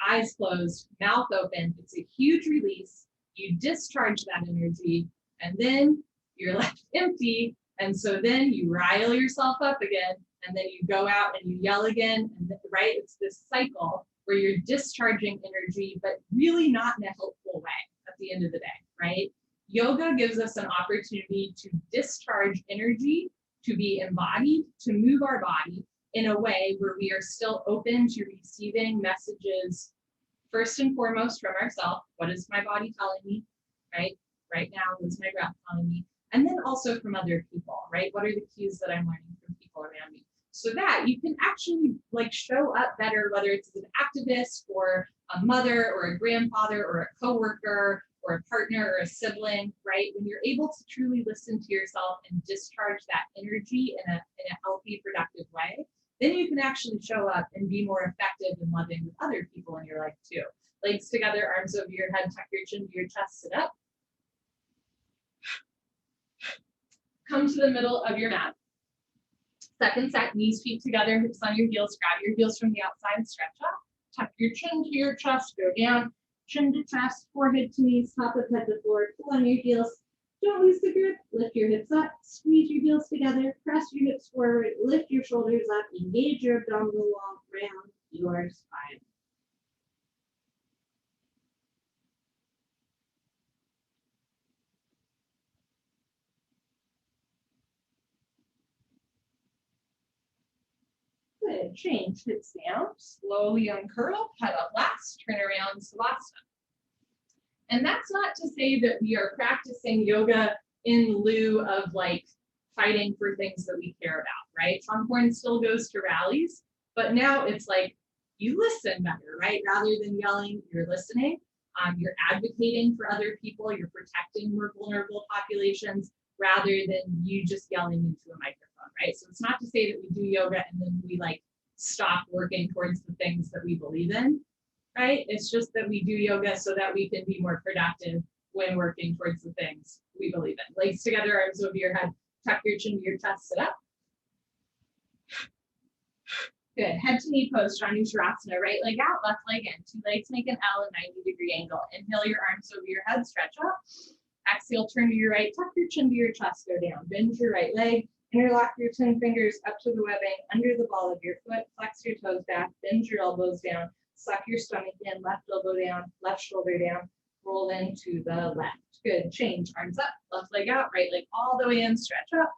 eyes closed, mouth open. It's a huge release. You discharge that energy, and then you're left empty. And so then you rile yourself up again, and then you go out and you yell again, and right? It's this cycle where you're discharging energy, but really not in a helpful way at the end of the day, right? Yoga gives us an opportunity to discharge energy, to be embodied, to move our body in a way where we are still open to receiving messages, first and foremost from ourselves. What is my body telling me, right? Right now, what's my breath telling me? And then also from other people, right? What are the cues that I'm learning from people around me? So that you can actually like show up better, whether it's as an activist or a mother or a grandfather or a coworker or a partner or a sibling, right? When you're able to truly listen to yourself and discharge that energy in a healthy, productive way, then you can actually show up and be more effective and loving with other people in your life too. Legs together, arms over your head, tuck your chin to your chest, sit up. Come to the middle of your mat. Second set, knees, feet together, hips on your heels. Grab your heels from the outside, stretch up. Tuck your chin to your chest, go down. Chin to chest, forehead to knees, top of head to floor. Pull on your heels. Don't lose the grip. Lift your hips up. Squeeze your heels together. Press your hips forward. Lift your shoulders up. Engage your abdominal wall. Round your spine. Good. Change. Hips down. Slowly uncurl. Head up last. Turn around, Savasana. And that's not to say that we are practicing yoga in lieu of like fighting for things that we care about, right? Shonkorn still goes to rallies, but now it's like you listen better, right? Rather than yelling, you're listening. You're advocating for other people. You're protecting more vulnerable populations rather than you just yelling into a microphone, right? So it's not to say that we do yoga and then we like stop working towards the things that we believe in. Right? It's just that we do yoga so that we can be more productive when working towards the things we believe in. Legs together, arms over your head, tuck your chin to your chest, sit up. Good. Head to knee pose, Svanushrasana. Right leg out, left leg in. Two legs make an L, a 90-degree angle. Inhale your arms over your head, stretch up. Exhale, turn to your right, tuck your chin to your chest, go down. Bend your right leg, interlock your 10 fingers up to the webbing, under the ball of your foot, flex your toes back, bend your elbows down, suck your stomach in, left elbow down, left shoulder down, roll into the left. Good. Change. Arms up, left leg out, right leg all the way in, stretch up.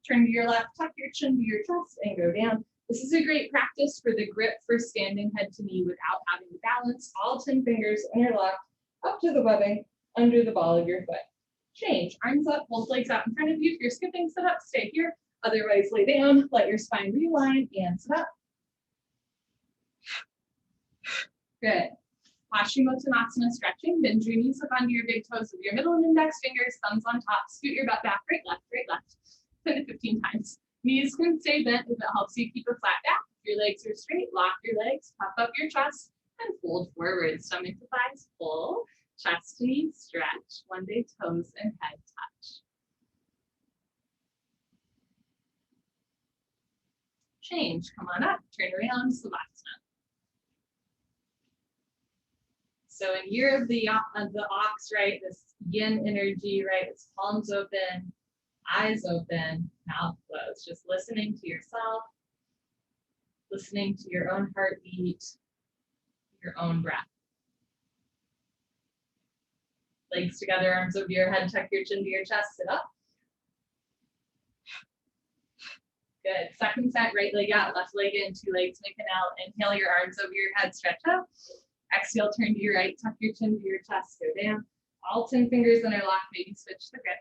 Turn to your left, tuck your chin to your chest, and go down. This is a great practice for the grip for standing head to knee without having to balance. All 10 fingers interlocked up to the webbing, under the ball of your foot. Change. Arms up, both legs out in front of you. If you're skipping, sit up, stay here. Otherwise, lay down, let your spine realign, and sit up. Good. Paschimottanasana stretching. Bend your knees, hook onto your big toes with your middle and index fingers, thumbs on top. Scoot your butt back, right, left, 10 to 15 times. Knees can stay bent if it helps you keep a flat back. If your legs are straight, lock your legs, puff up your chest, and fold forward. Stomach to thighs, pull. Chest to knees, stretch. One day toes and head touch. Change. Come on up. Turn around. Savasana. So in year of the ox, right? This yin energy, right? It's palms open, eyes open, mouth closed. Just listening to yourself, listening to your own heartbeat, your own breath. Legs together, arms over your head, tuck your chin to your chest, sit up. Good. Second set, right leg out, left leg in, two legs make an L. Inhale your arms over your head, stretch up. Exhale, turn to your right, tuck your chin to your chest, go down. All 10 fingers interlock, maybe switch the grip.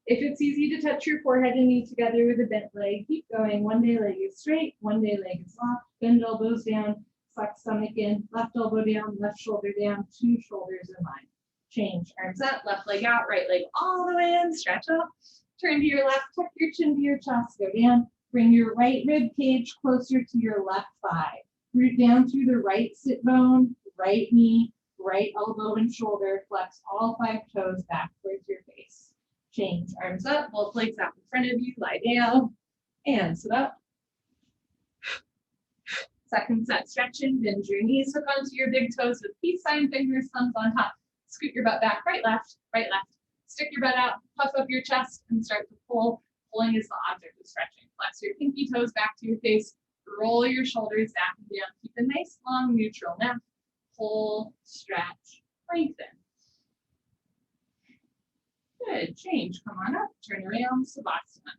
If it's easy to touch your forehead and knee together with a bent leg, keep going. One day leg is straight, one day leg is locked. Bend elbows down, suck stomach in, left elbow down, left shoulder down, two shoulders in line. Change. Arms up, left leg out, right leg all the way in, stretch up. Turn to your left, tuck your chin to your chest, go down. Bring your right rib cage closer to your left thigh. Root down through the right sit bone, right knee, right elbow and shoulder. Flex all 5 toes back towards your face. Change. Arms up, both legs out in front of you, lie down, and sit up. Second set, stretching. Bend your knees, hook onto your big toes with peace sign fingers, thumbs on top. Scoot your butt back, right, left, right, left. Stick your butt out, puff up your chest, and start to pull. Pulling is the object of stretching. Flex your pinky toes back to your face. Roll your shoulders back and down. Keep a nice, long, neutral neck. Pull, stretch, lengthen. Good. Change. Come on up. Turn around. Savasana.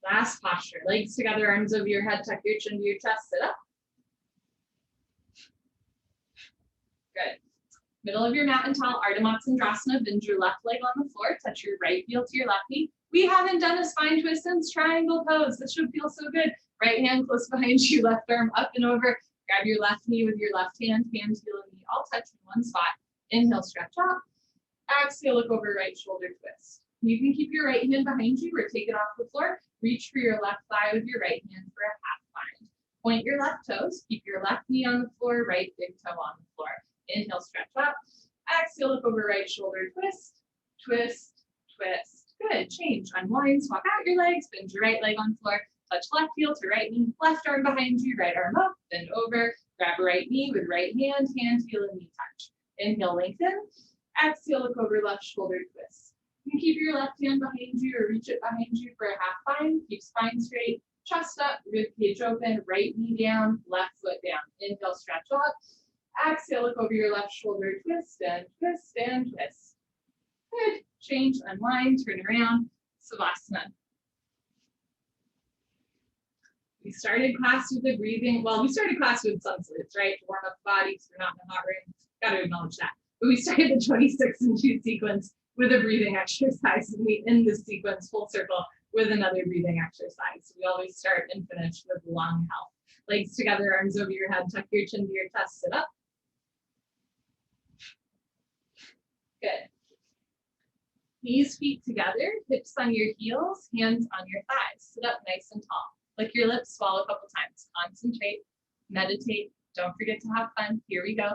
Last posture. Legs together, arms over your head. Tuck your chin to your chest. Sit up. Good. Middle of your mat and towel, Ardha Matsyendrasana. Bend your left leg on the floor. Touch your right heel to your left knee. We haven't done a spine twist since triangle pose. This should feel so good. Right hand close behind you, left arm up and over. Grab your left knee with your left hand, heel, and knee all touch in one spot. Inhale, stretch up. Exhale, look over, right shoulder twist. You can keep your right hand behind you or take it off the floor. Reach for your left thigh with your right hand for a half bind. Point your left toes. Keep your left knee on the floor, right big toe on the floor. Inhale, stretch up. Exhale, look over, right shoulder twist, twist, twist. Good. Change. Unwind. Swap out your legs. Bend your right leg on floor. Touch left heel to right knee. Left arm behind you. Right arm up. Bend over. Grab right knee with right hand. Hand, heel, and knee touch. Inhale, lengthen. Exhale, look over, left shoulder twist. You can keep your left hand behind you or reach it behind you for a half bind. Keep spine straight. Chest up. Rib cage open. Right knee down. Left foot down. Inhale, stretch up. Exhale, look over your left shoulder, twist and twist and twist. Good. Change, unwind, turn around, Savasana. We started class with the breathing. Well, we started class with sun salutes, right? To warm up the body because we're not in a hot room. Got to acknowledge that. But we started the 26 and 2 sequence with a breathing exercise. And we end this sequence full circle with another breathing exercise. We always start and finish with lung health. Legs together, arms over your head, tuck your chin to your chest, sit up. Good. Knees, feet together, hips on your heels, hands on your thighs. Sit up nice and tall. Lick your lips, swallow a couple times. Concentrate, meditate. Don't forget to have fun. Here we go.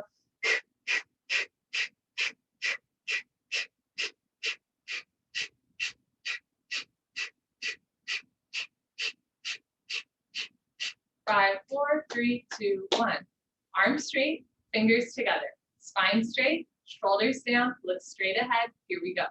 5, 4, 3, 2, 1. Arms straight, fingers together. Spine straight, shoulders down, look straight ahead. Here we go.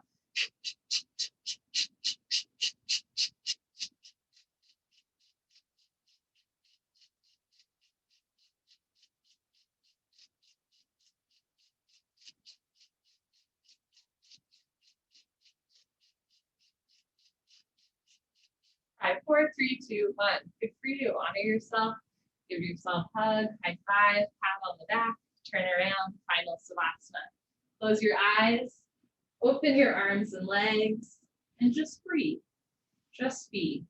5, 4, 3, 2, 1. Good for you. Honor yourself. Give yourself a hug, high five, pat on the back, turn around, final Savasana. Close your eyes, open your arms and legs, and just breathe. Just be.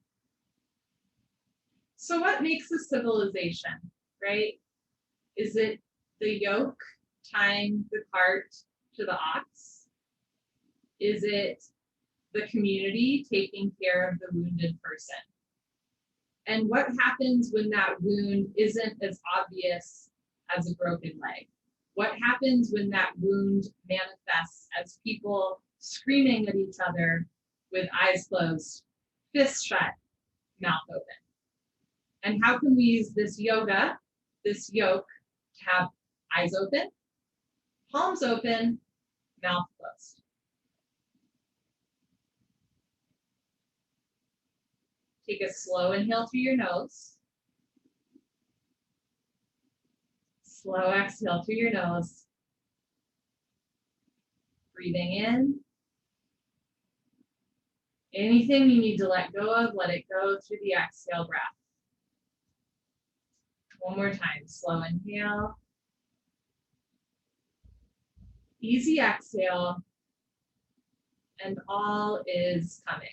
So what makes a civilization, right? Is it the yoke tying the cart to the ox? Is it the community taking care of the wounded person? And what happens when that wound isn't as obvious as a broken leg? What happens when that wound manifests as people screaming at each other with eyes closed, fists shut, mouth open? And how can we use this yoga, this yoke, to have eyes open, palms open, mouth closed? Take a slow inhale through your nose. Slow exhale through your nose. Breathing in. Anything you need to let go of, let it go through the exhale breath. One more time, slow inhale. Easy exhale. And all is coming.